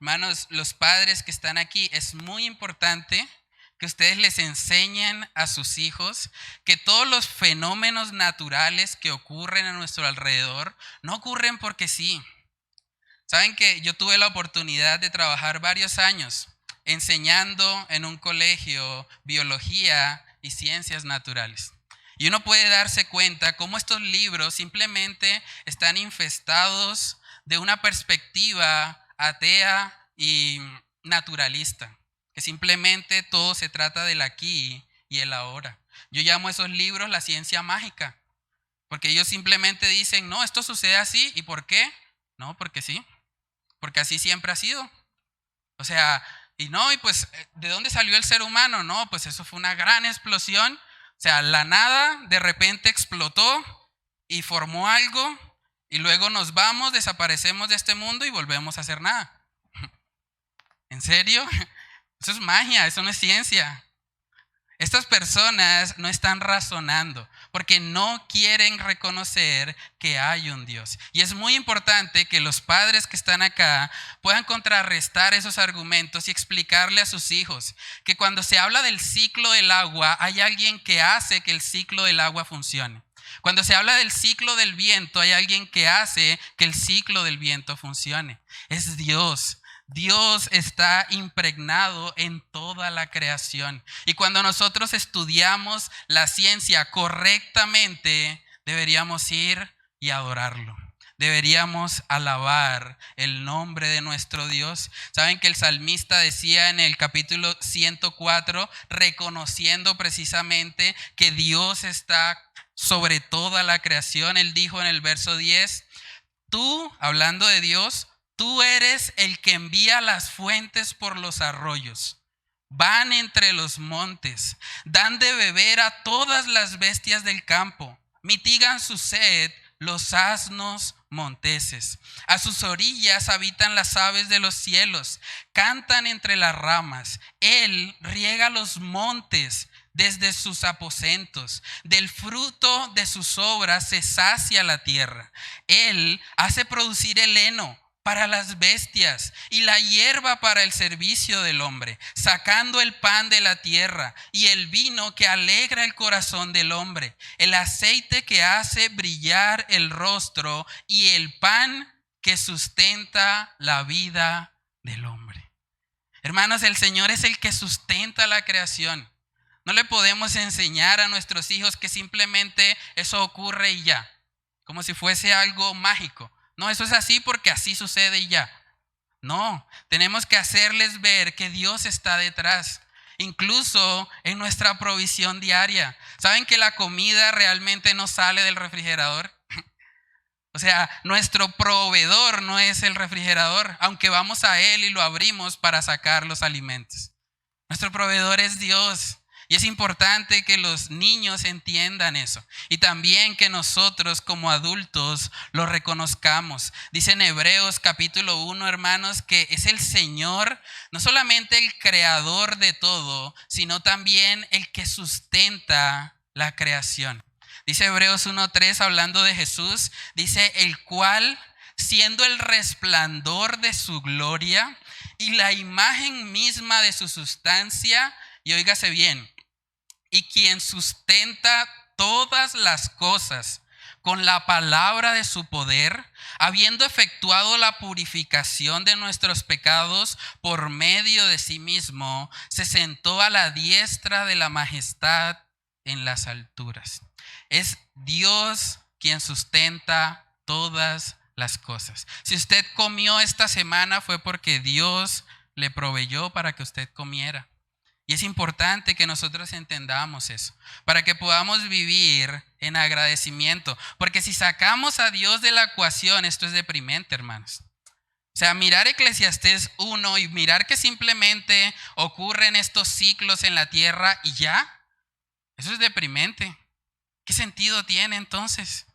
Hermanos, los padres que están aquí, es muy importante que ustedes les enseñen a sus hijos que todos los fenómenos naturales que ocurren a nuestro alrededor no ocurren porque sí. Saben que yo tuve la oportunidad de trabajar varios años enseñando en un colegio biología y ciencias naturales. Y uno puede darse cuenta cómo estos libros simplemente están infestados de una perspectiva atea y naturalista, que simplemente todo se trata del aquí y el ahora. Yo llamo a esos libros la ciencia mágica, porque ellos simplemente dicen, no, esto sucede así, ¿y por qué? No, porque sí, porque así siempre ha sido. O sea, y pues, ¿de dónde salió el ser humano? No, pues eso fue una gran explosión. O sea, la nada de repente explotó y formó algo Y luego nos vamos, desaparecemos de este mundo y volvemos a hacer nada. ¿En serio? Eso es magia, eso no es ciencia. Estas personas no están razonando porque no quieren reconocer que hay un Dios. Y es muy importante que los padres que están acá puedan contrarrestar esos argumentos y explicarle a sus hijos que cuando se habla del ciclo del agua, hay alguien que hace que el ciclo del agua funcione. Cuando se habla del ciclo del viento, hay alguien que hace que el ciclo del viento funcione. Es Dios. Dios está impregnado en toda la creación. Y cuando nosotros estudiamos la ciencia correctamente, deberíamos ir y adorarlo. Deberíamos alabar el nombre de nuestro Dios. Saben que el salmista decía en el capítulo 104, reconociendo precisamente que Dios está sobre toda la creación. Él dijo en el verso 10, tú, hablando de Dios, tú eres el que envía las fuentes por los arroyos. Van entre los montes, dan de beber a todas las bestias del campo. Mitigan su sed los asnos monteses. A sus orillas habitan las aves de los cielos. Cantan entre las ramas. Él riega los montes desde sus aposentos. Del fruto de sus obras se sacia la tierra. Él hace producir el heno para las bestias y la hierba para el servicio del hombre, sacando el pan de la tierra y el vino que alegra el corazón del hombre, el aceite que hace brillar el rostro y el pan que sustenta la vida del hombre. Hermanos, el Señor es el que sustenta la creación. No le podemos enseñar a nuestros hijos que simplemente eso ocurre y ya, como si fuese algo mágico. No, eso es así porque así sucede y ya. No, tenemos que hacerles ver que Dios está detrás, incluso en nuestra provisión diaria. ¿Saben que la comida realmente no sale del refrigerador? O sea, nuestro proveedor no es el refrigerador, aunque vamos a él y lo abrimos para sacar los alimentos. Nuestro proveedor es Dios. Y es importante que los niños entiendan eso y también que nosotros como adultos lo reconozcamos. Dice en Hebreos capítulo 1, hermanos, que es el Señor, no solamente el creador de todo, sino también el que sustenta la creación. Dice Hebreos 1:3, hablando de Jesús, dice, el cual, siendo el resplandor de su gloria y la imagen misma de su sustancia, y óigase bien, y quien sustenta todas las cosas con la palabra de su poder, habiendo efectuado la purificación de nuestros pecados por medio de sí mismo, se sentó a la diestra de la majestad en las alturas. Es Dios quien sustenta todas las cosas. Si usted comió esta semana fue porque Dios le proveyó para que usted comiera. Y es importante que nosotros entendamos eso, para que podamos vivir en agradecimiento. Porque si sacamos a Dios de la ecuación, esto es deprimente, hermanos. O sea, mirar Eclesiastés 1 y mirar que simplemente ocurren estos ciclos en la tierra y ya, eso es deprimente. ¿Qué sentido tiene entonces?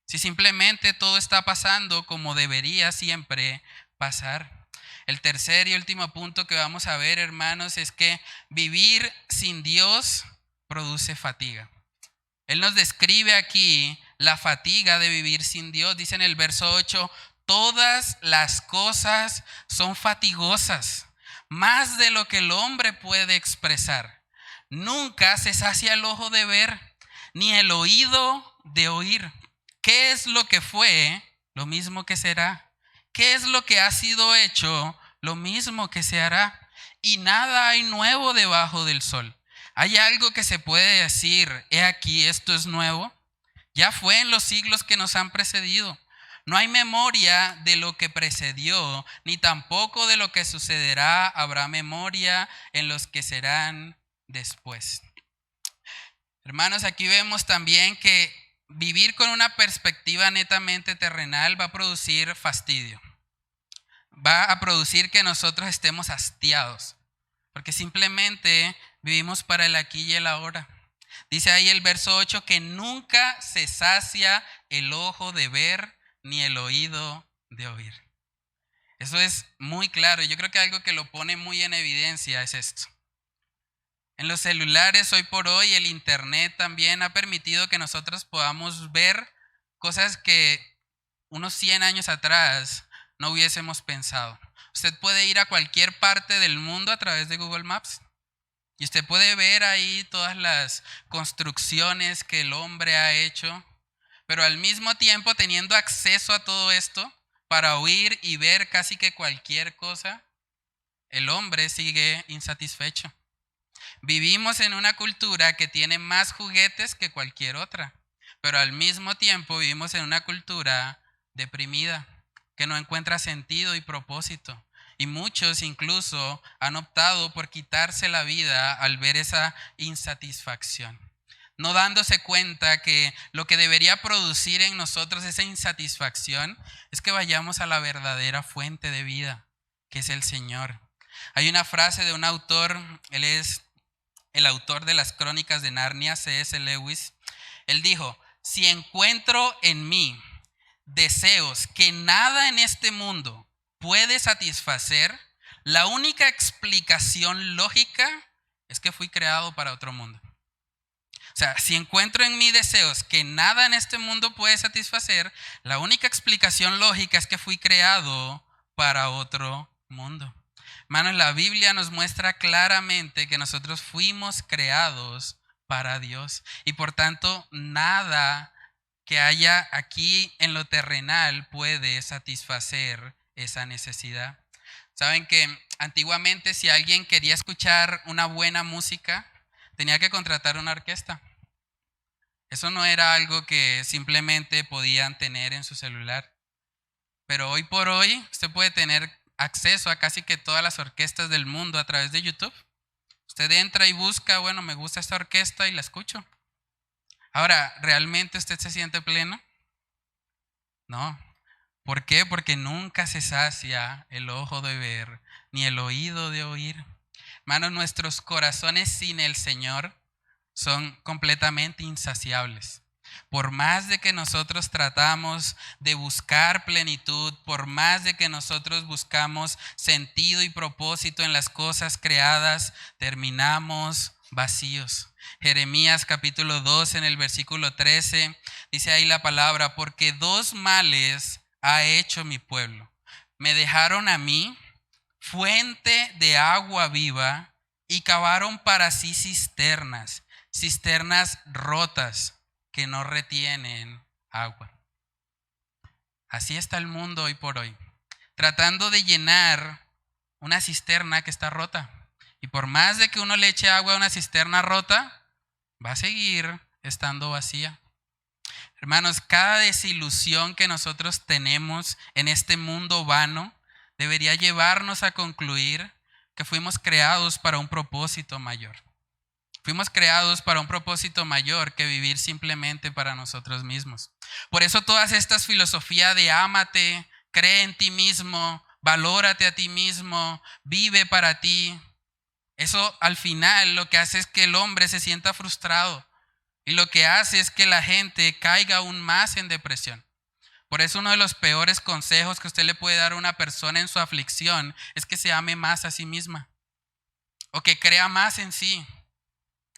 Si simplemente todo está pasando como debería siempre pasar. El tercer y último punto que vamos a ver, hermanos, es que vivir sin Dios produce fatiga. Él nos describe aquí la fatiga de vivir sin Dios. Dice en el verso 8, todas las cosas son fatigosas, más de lo que el hombre puede expresar. Nunca se sacia el ojo de ver, ni el oído de oír. ¿Qué es lo que fue? Lo mismo que será. ¿Qué es lo que ha sido hecho? Lo mismo que se hará. Y nada hay nuevo debajo del sol. ¿Hay algo que se puede decir, he aquí, esto es nuevo? Ya fue en los siglos que nos han precedido. No hay memoria de lo que precedió, ni tampoco de lo que sucederá habrá memoria en los que serán después. Hermanos, aquí vemos también que vivir con una perspectiva netamente terrenal va a producir fastidio. Va a producir que nosotros estemos hastiados, porque simplemente vivimos para el aquí y el ahora. Dice ahí el verso 8 que nunca se sacia el ojo de ver, ni el oído de oír. Eso es muy claro. Yo creo que algo que lo pone muy en evidencia es esto. En los celulares hoy por hoy, el internet también ha permitido que nosotros podamos ver cosas que unos 100 años atrás no hubiésemos pensado. Usted puede ir a cualquier parte del mundo a través de Google Maps y usted puede ver ahí todas las construcciones que el hombre ha hecho, pero al mismo tiempo teniendo acceso a todo esto para oír y ver casi que cualquier cosa, el hombre sigue insatisfecho. Vivimos en una cultura que tiene más juguetes que cualquier otra, pero al mismo tiempo vivimos en una cultura deprimida, que no encuentra sentido y propósito. Y muchos incluso han optado por quitarse la vida al ver esa insatisfacción, no dándose cuenta que lo que debería producir en nosotros esa insatisfacción es que vayamos a la verdadera fuente de vida, que es el Señor. Hay una frase de un autor, él es el autor de las Crónicas de Narnia, C.S. Lewis. Él dijo: si encuentro en mí deseos que nada en este mundo puede satisfacer, la única explicación lógica es que fui creado para otro mundo. O sea, si encuentro en mí deseos que nada en este mundo puede satisfacer, la única explicación lógica es que fui creado para otro mundo. Hermanos, la Biblia nos muestra claramente que nosotros fuimos creados para Dios y por tanto nada que haya aquí en lo terrenal puede satisfacer esa necesidad. Saben que antiguamente si alguien quería escuchar una buena música, tenía que contratar una orquesta. Eso no era algo que simplemente podían tener en su celular. Pero hoy por hoy usted puede tener acceso a casi que todas las orquestas del mundo a través de YouTube. Usted entra y busca, bueno, me gusta esta orquesta y la escucho. Ahora, ¿realmente usted se siente pleno? No. ¿Por qué? Porque nunca se sacia el ojo de ver, ni el oído de oír. Hermanos, nuestros corazones sin el Señor son completamente insaciables. Por más de que nosotros tratamos de buscar plenitud, por más de que nosotros buscamos sentido y propósito en las cosas creadas, terminamos vacíos. Jeremías capítulo 2 en el versículo 13 dice ahí la palabra: porque dos males ha hecho mi pueblo. Me dejaron a mí fuente de agua viva y cavaron para sí cisternas rotas que no retienen agua. Así está el mundo hoy por hoy, tratando de llenar una cisterna que está rota. Y por más de que uno le eche agua a una cisterna rota, va a seguir estando vacía. Hermanos, cada desilusión que nosotros tenemos en este mundo vano debería llevarnos a concluir que fuimos creados para un propósito mayor. Fuimos creados para un propósito mayor que vivir simplemente para nosotros mismos. Por eso todas estas filosofías de ámate, cree en ti mismo, valórate a ti mismo, vive para ti, eso al final lo que hace es que el hombre se sienta frustrado y lo que hace es que la gente caiga aún más en depresión. Por eso uno de los peores consejos que usted le puede dar a una persona en su aflicción es que se ame más a sí misma o que crea más en sí.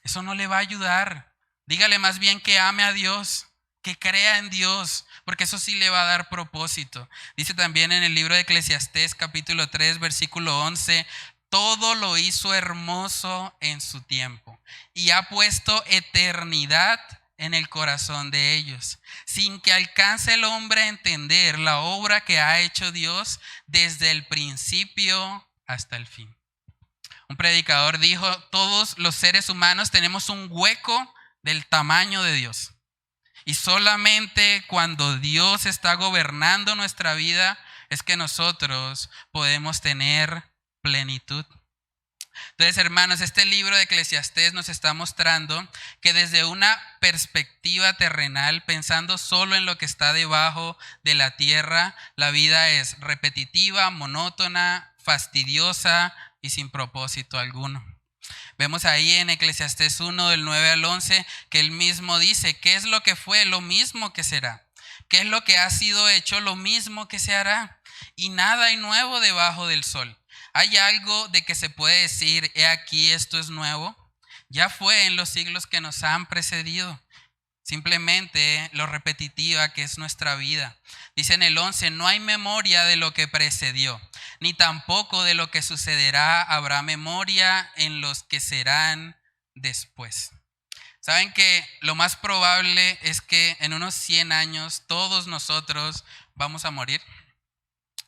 Eso no le va a ayudar. Dígale más bien que ame a Dios, que crea en Dios, porque eso sí le va a dar propósito. Dice también en el libro de Eclesiastés capítulo 3 versículo 11: todo lo hizo hermoso en su tiempo y ha puesto eternidad en el corazón de ellos, sin que alcance el hombre a entender la obra que ha hecho Dios desde el principio hasta el fin. Un predicador dijo: todos los seres humanos tenemos un hueco del tamaño de Dios. Y solamente cuando Dios está gobernando nuestra vida es que nosotros podemos tener plenitud. Entonces, hermanos, este libro de Eclesiastés nos está mostrando que desde una perspectiva terrenal, pensando solo en lo que está debajo de la tierra, la vida es repetitiva, monótona, fastidiosa y sin propósito alguno. Vemos ahí en Eclesiastés 1 del 9 al 11 que él mismo dice: ¿qué es lo que fue? Lo mismo que será. ¿Qué es lo que ha sido hecho? Lo mismo que se hará. Y nada hay nuevo debajo del sol. ¿Hay algo de que se puede decir, he aquí, esto es nuevo? Ya fue en los siglos que nos han precedido. Simplemente lo repetitiva que es nuestra vida. Dice en el 11, no hay memoria de lo que precedió, ni tampoco de lo que sucederá habrá memoria en los que serán después. ¿Saben que lo más probable es que en unos 100 años todos nosotros vamos a morir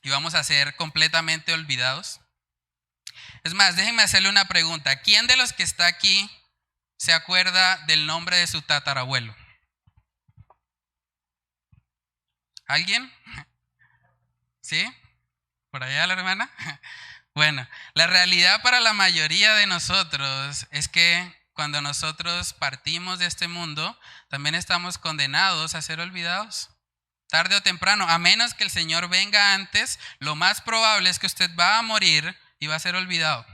y vamos a ser completamente olvidados? Es más, déjenme hacerle una pregunta. ¿Quién de los que está aquí se acuerda del nombre de su tatarabuelo? ¿Alguien? ¿Sí? ¿Por allá la hermana? Bueno, la realidad para la mayoría de nosotros es que cuando nosotros partimos de este mundo, también estamos condenados a ser olvidados. Tarde o temprano, a menos que el Señor venga antes, lo más probable es que usted va a morir y va a ser olvidado.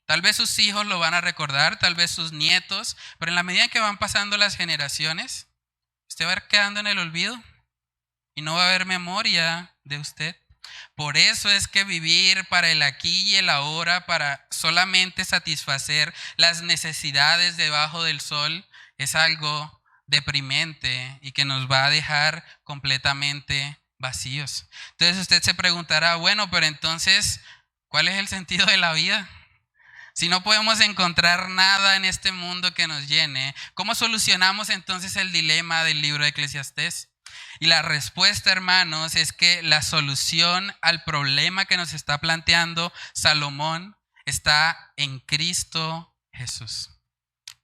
Tal vez sus hijos lo van a recordar, tal vez sus nietos, pero en la medida que van pasando las generaciones, usted va a ir quedando en el olvido y no va a haber memoria de usted. Por eso es que vivir para el aquí y el ahora, para solamente satisfacer las necesidades debajo del sol, es algo deprimente y que nos va a dejar completamente vacíos. Entonces usted se preguntará, bueno, pero entonces, ¿cuál es el sentido de la vida? Si no podemos encontrar nada en este mundo que nos llene, ¿cómo solucionamos entonces el dilema del libro de Eclesiastés? Y la respuesta, hermanos, es que la solución al problema que nos está planteando Salomón está en Cristo Jesús.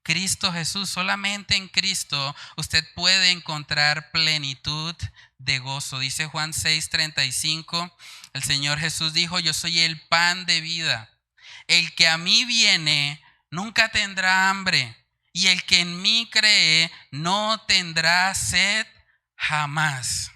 Cristo Jesús, solamente en Cristo usted puede encontrar plenitud de gozo. Dice Juan 6:35, el Señor Jesús dijo, yo soy el pan de vida. El que a mí viene nunca tendrá hambre, y el que en mí cree no tendrá sed jamás.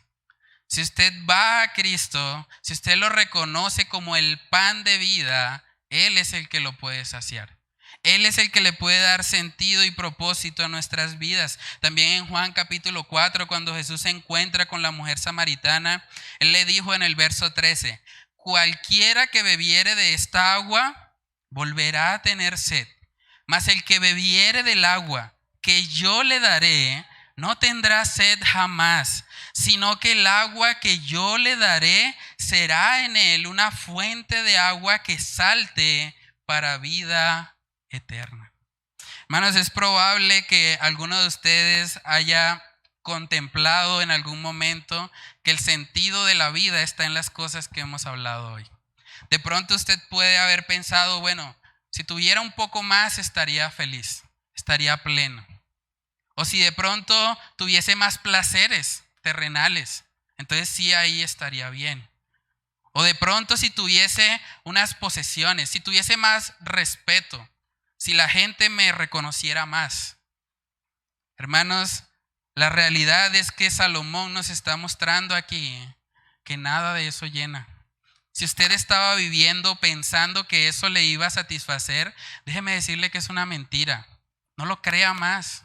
Si usted va a Cristo, si usted lo reconoce como el pan de vida, Él es el que lo puede saciar. Él es el que le puede dar sentido y propósito a nuestras vidas. También en Juan capítulo 4, cuando Jesús se encuentra con la mujer samaritana, Él le dijo en el verso 13, cualquiera que bebiere de esta agua volverá a tener sed, mas el que bebiere del agua que yo le daré no tendrá sed jamás, sino que el agua que yo le daré será en él una fuente de agua que salte para vida eterna. Hermanos, es probable que alguno de ustedes haya contemplado en algún momento que el sentido de la vida está en las cosas que hemos hablado hoy. De pronto usted puede haber pensado, bueno, si tuviera un poco más estaría feliz, estaría pleno. O si de pronto tuviese más placeres terrenales, entonces sí, ahí estaría bien. O de pronto si tuviese unas posesiones, si tuviese más respeto, si la gente me reconociera más. Hermanos, la realidad es que Salomón nos está mostrando aquí que nada de eso llena. Si usted estaba viviendo pensando que eso le iba a satisfacer, déjeme decirle que es una mentira. No lo crea más.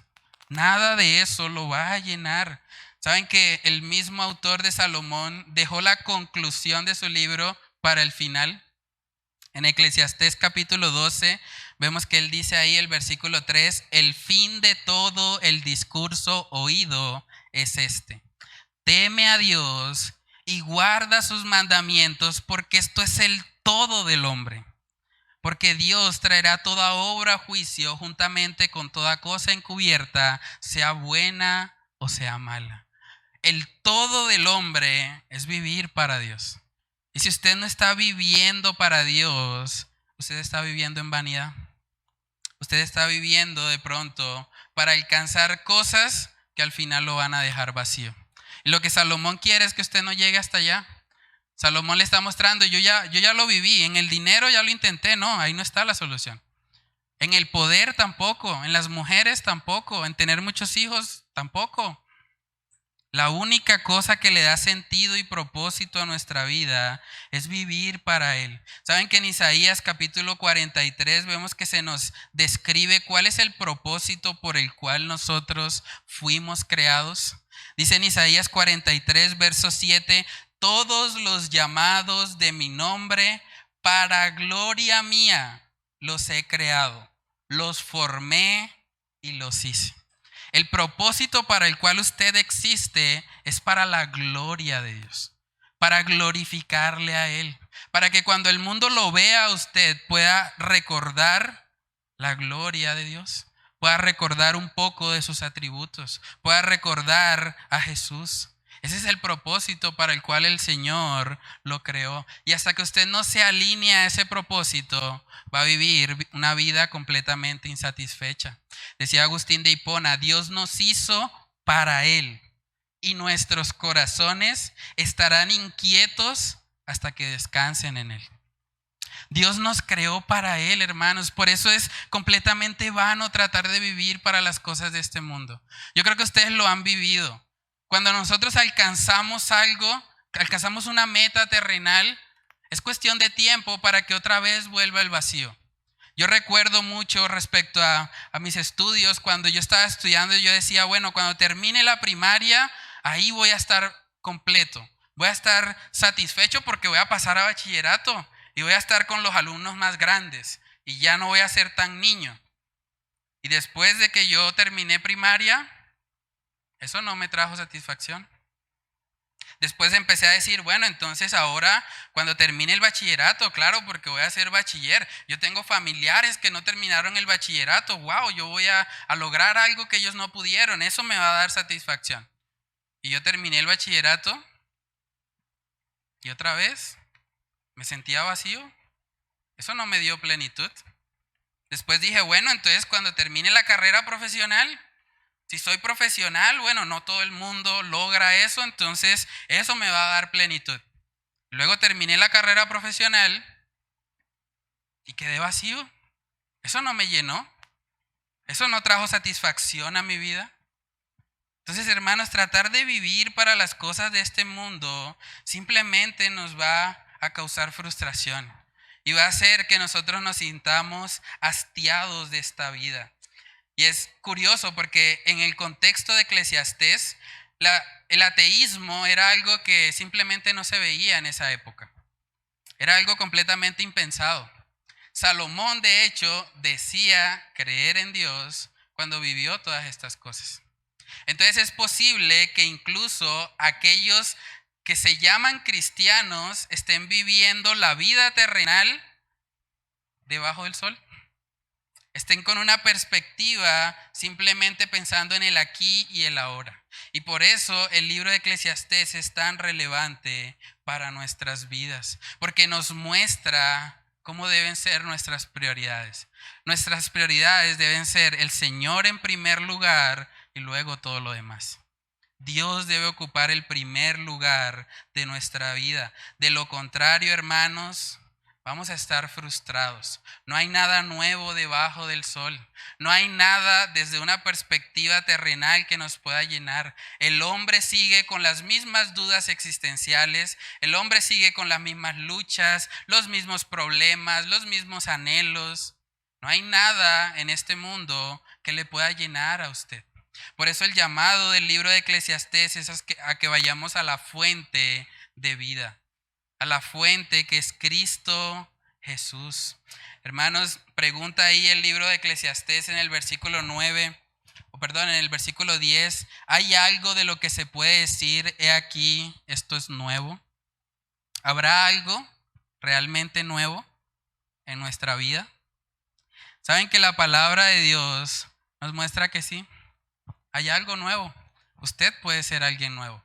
Nada de eso lo va a llenar. ¿Saben que el mismo autor de Salomón dejó la conclusión de su libro para el final? En Eclesiastés capítulo 12 vemos que él dice ahí el versículo 3, el fin de todo el discurso oído es este. Teme a Dios y guarda sus mandamientos, porque esto es el todo del hombre. Porque Dios traerá toda obra a juicio juntamente con toda cosa encubierta, sea buena o sea mala. El todo del hombre es vivir para Dios. Y si usted no está viviendo para Dios, usted está viviendo en vanidad. Usted está viviendo de pronto para alcanzar cosas que al final lo van a dejar vacío. Y lo que Salomón quiere es que usted no llegue hasta allá. Salomón le está mostrando, yo ya lo viví, en el dinero ya lo intenté, no, ahí no está la solución. En el poder tampoco, en las mujeres tampoco, en tener muchos hijos tampoco. La única cosa que le da sentido y propósito a nuestra vida es vivir para Él. ¿Saben que en Isaías capítulo 43 vemos que se nos describe cuál es el propósito por el cual nosotros fuimos creados? Dice en Isaías 43, verso 7, todos los llamados de mi nombre, para gloria mía, los he creado, los formé y los hice. El propósito para el cual usted existe es para la gloria de Dios, para glorificarle a Él, para que cuando el mundo lo vea usted pueda recordar la gloria de Dios, pueda recordar un poco de sus atributos, pueda recordar a Jesús. Ese es el propósito para el cual el Señor lo creó. Y hasta que usted no se alinee a ese propósito, va a vivir una vida completamente insatisfecha. Decía Agustín de Hipona, Dios nos hizo para Él y nuestros corazones estarán inquietos hasta que descansen en Él. Dios nos creó para Él, hermanos. Por eso es completamente vano tratar de vivir para las cosas de este mundo. Yo creo que ustedes lo han vivido. Cuando nosotros alcanzamos algo, alcanzamos una meta terrenal, es cuestión de tiempo para que otra vez vuelva el vacío. Yo recuerdo mucho respecto a mis estudios, cuando yo estaba estudiando, yo decía, bueno, cuando termine la primaria, ahí voy a estar completo. Voy a estar satisfecho porque voy a pasar a bachillerato y voy a estar con los alumnos más grandes y ya no voy a ser tan niño. Y después de que yo terminé primaria, eso no me trajo satisfacción. Después empecé a decir, bueno, entonces ahora cuando termine el bachillerato, claro, porque voy a ser bachiller. Yo tengo familiares que no terminaron el bachillerato. Wow, yo voy a lograr algo que ellos no pudieron. Eso me va a dar satisfacción. Y yo terminé el bachillerato y otra vez me sentía vacío. Eso no me dio plenitud. Después dije, bueno, entonces cuando termine la carrera profesional, si soy profesional, bueno, no todo el mundo logra eso, entonces eso me va a dar plenitud. Luego terminé la carrera profesional y quedé vacío. Eso no me llenó. Eso no trajo satisfacción a mi vida. Entonces, hermanos, tratar de vivir para las cosas de este mundo simplemente nos va a causar frustración y va a hacer que nosotros nos sintamos hastiados de esta vida. Y es curioso porque en el contexto de Eclesiastés, el ateísmo era algo que simplemente no se veía en esa época. Era algo completamente impensado. Salomón, de hecho, decía creer en Dios cuando vivió todas estas cosas. Entonces es posible que incluso aquellos que se llaman cristianos estén viviendo la vida terrenal debajo del sol. Estén con una perspectiva simplemente pensando en el aquí y el ahora. Y por eso el libro de Eclesiastés es tan relevante para nuestras vidas, porque nos muestra cómo deben ser nuestras prioridades. Nuestras prioridades deben ser el Señor en primer lugar y luego todo lo demás. Dios debe ocupar el primer lugar de nuestra vida. De lo contrario, hermanos, vamos a estar frustrados. No hay nada nuevo debajo del sol. No hay nada desde una perspectiva terrenal que nos pueda llenar. El hombre sigue con las mismas dudas existenciales. El hombre sigue con las mismas luchas, los mismos problemas, los mismos anhelos. No hay nada en este mundo que le pueda llenar a usted. Por eso el llamado del libro de Eclesiastés es a que vayamos a la fuente de vida, a la fuente que es Cristo Jesús. Hermanos, pregunta ahí el libro de Eclesiastés en el versículo 9, en el versículo 10, ¿hay algo de lo que se puede decir, he aquí, esto es nuevo? ¿Habrá algo realmente nuevo en nuestra vida? ¿Saben que la palabra de Dios nos muestra que sí? Hay algo nuevo. Usted puede ser alguien nuevo.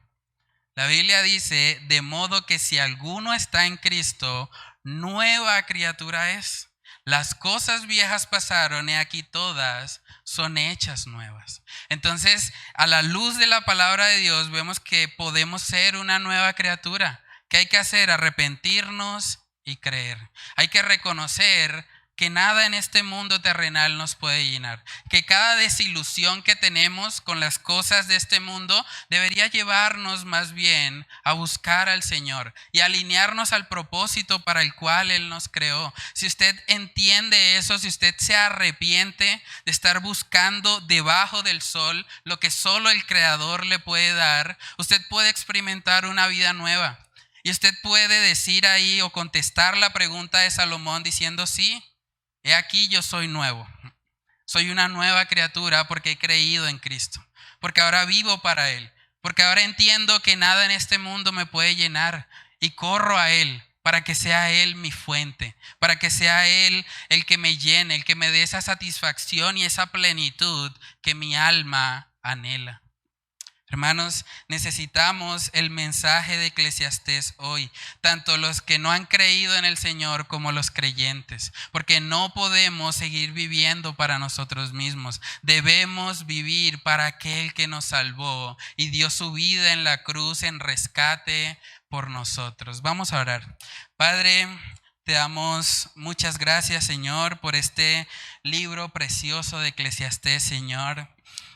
La Biblia dice, de modo que si alguno está en Cristo, nueva criatura es. Las cosas viejas pasaron y aquí todas son hechas nuevas. Entonces, a la luz de la palabra de Dios, vemos que podemos ser una nueva criatura. ¿Qué hay que hacer? Arrepentirnos y creer. Hay que reconocer que nada en este mundo terrenal nos puede llenar, que cada desilusión que tenemos con las cosas de este mundo debería llevarnos más bien a buscar al Señor y alinearnos al propósito para el cual Él nos creó. Si usted entiende eso, si usted se arrepiente de estar buscando debajo del sol lo que solo el Creador le puede dar, usted puede experimentar una vida nueva. Y usted puede decir ahí o contestar la pregunta de Salomón diciendo: sí, he aquí yo soy nuevo. Soy una nueva criatura porque he creído en Cristo, porque ahora vivo para Él, porque ahora entiendo que nada en este mundo me puede llenar y corro a Él para que sea Él mi fuente, para que sea Él el que me llene, el que me dé esa satisfacción y esa plenitud que mi alma anhela. Hermanos, necesitamos el mensaje de Eclesiastés hoy, tanto los que no han creído en el Señor como los creyentes, porque no podemos seguir viviendo para nosotros mismos. Debemos vivir para aquel que nos salvó y dio su vida en la cruz en rescate por nosotros. Vamos a orar. Padre, te damos muchas gracias, Señor, por este libro precioso de Eclesiastés, Señor.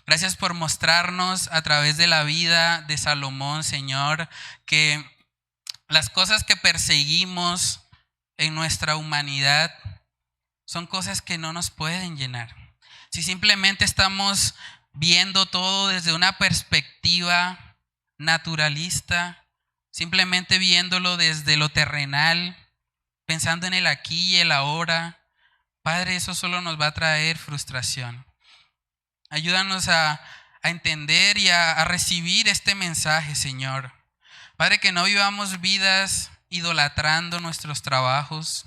Gracias por mostrarnos a través de la vida de Salomón, Señor, que las cosas que perseguimos en nuestra humanidad son cosas que no nos pueden llenar. Si simplemente estamos viendo todo desde una perspectiva naturalista, simplemente viéndolo desde lo terrenal, pensando en el aquí y el ahora, Padre, eso solo nos va a traer frustración. Ayúdanos a entender y a recibir este mensaje, Señor. Padre, que no vivamos vidas idolatrando nuestros trabajos,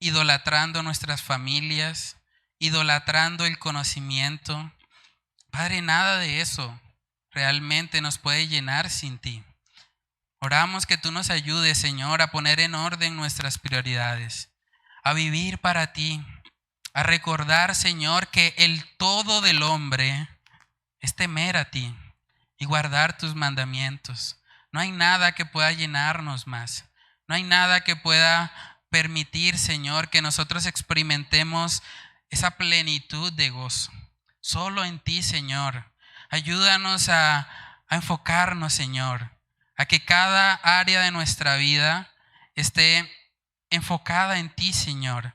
idolatrando nuestras familias, idolatrando el conocimiento. Padre, nada de eso realmente nos puede llenar sin ti. Oramos que tú nos ayudes, Señor, a poner en orden nuestras prioridades, a vivir para ti, a recordar, Señor, que el todo del hombre es temer a ti y guardar tus mandamientos. No hay nada que pueda llenarnos más. No hay nada que pueda permitir, Señor, que nosotros experimentemos esa plenitud de gozo. Solo en ti, Señor. Ayúdanos a enfocarnos, Señor, a que cada área de nuestra vida esté enfocada en ti, Señor.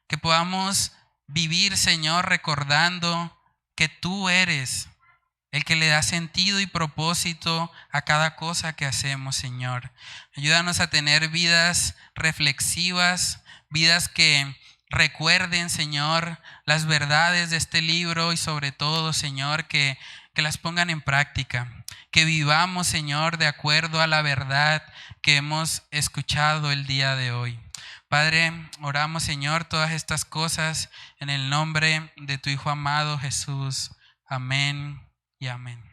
Que podamos vivir, Señor, recordando que tú eres el que le da sentido y propósito a cada cosa que hacemos, Señor. Ayúdanos a tener vidas reflexivas, vidas que recuerden, Señor, las verdades de este libro y sobre todo, Señor, que las pongan en práctica. Que vivamos, Señor, de acuerdo a la verdad que hemos escuchado el día de hoy. Padre, oramos, Señor, todas estas cosas en el nombre de tu Hijo amado Jesús. Amén y amén.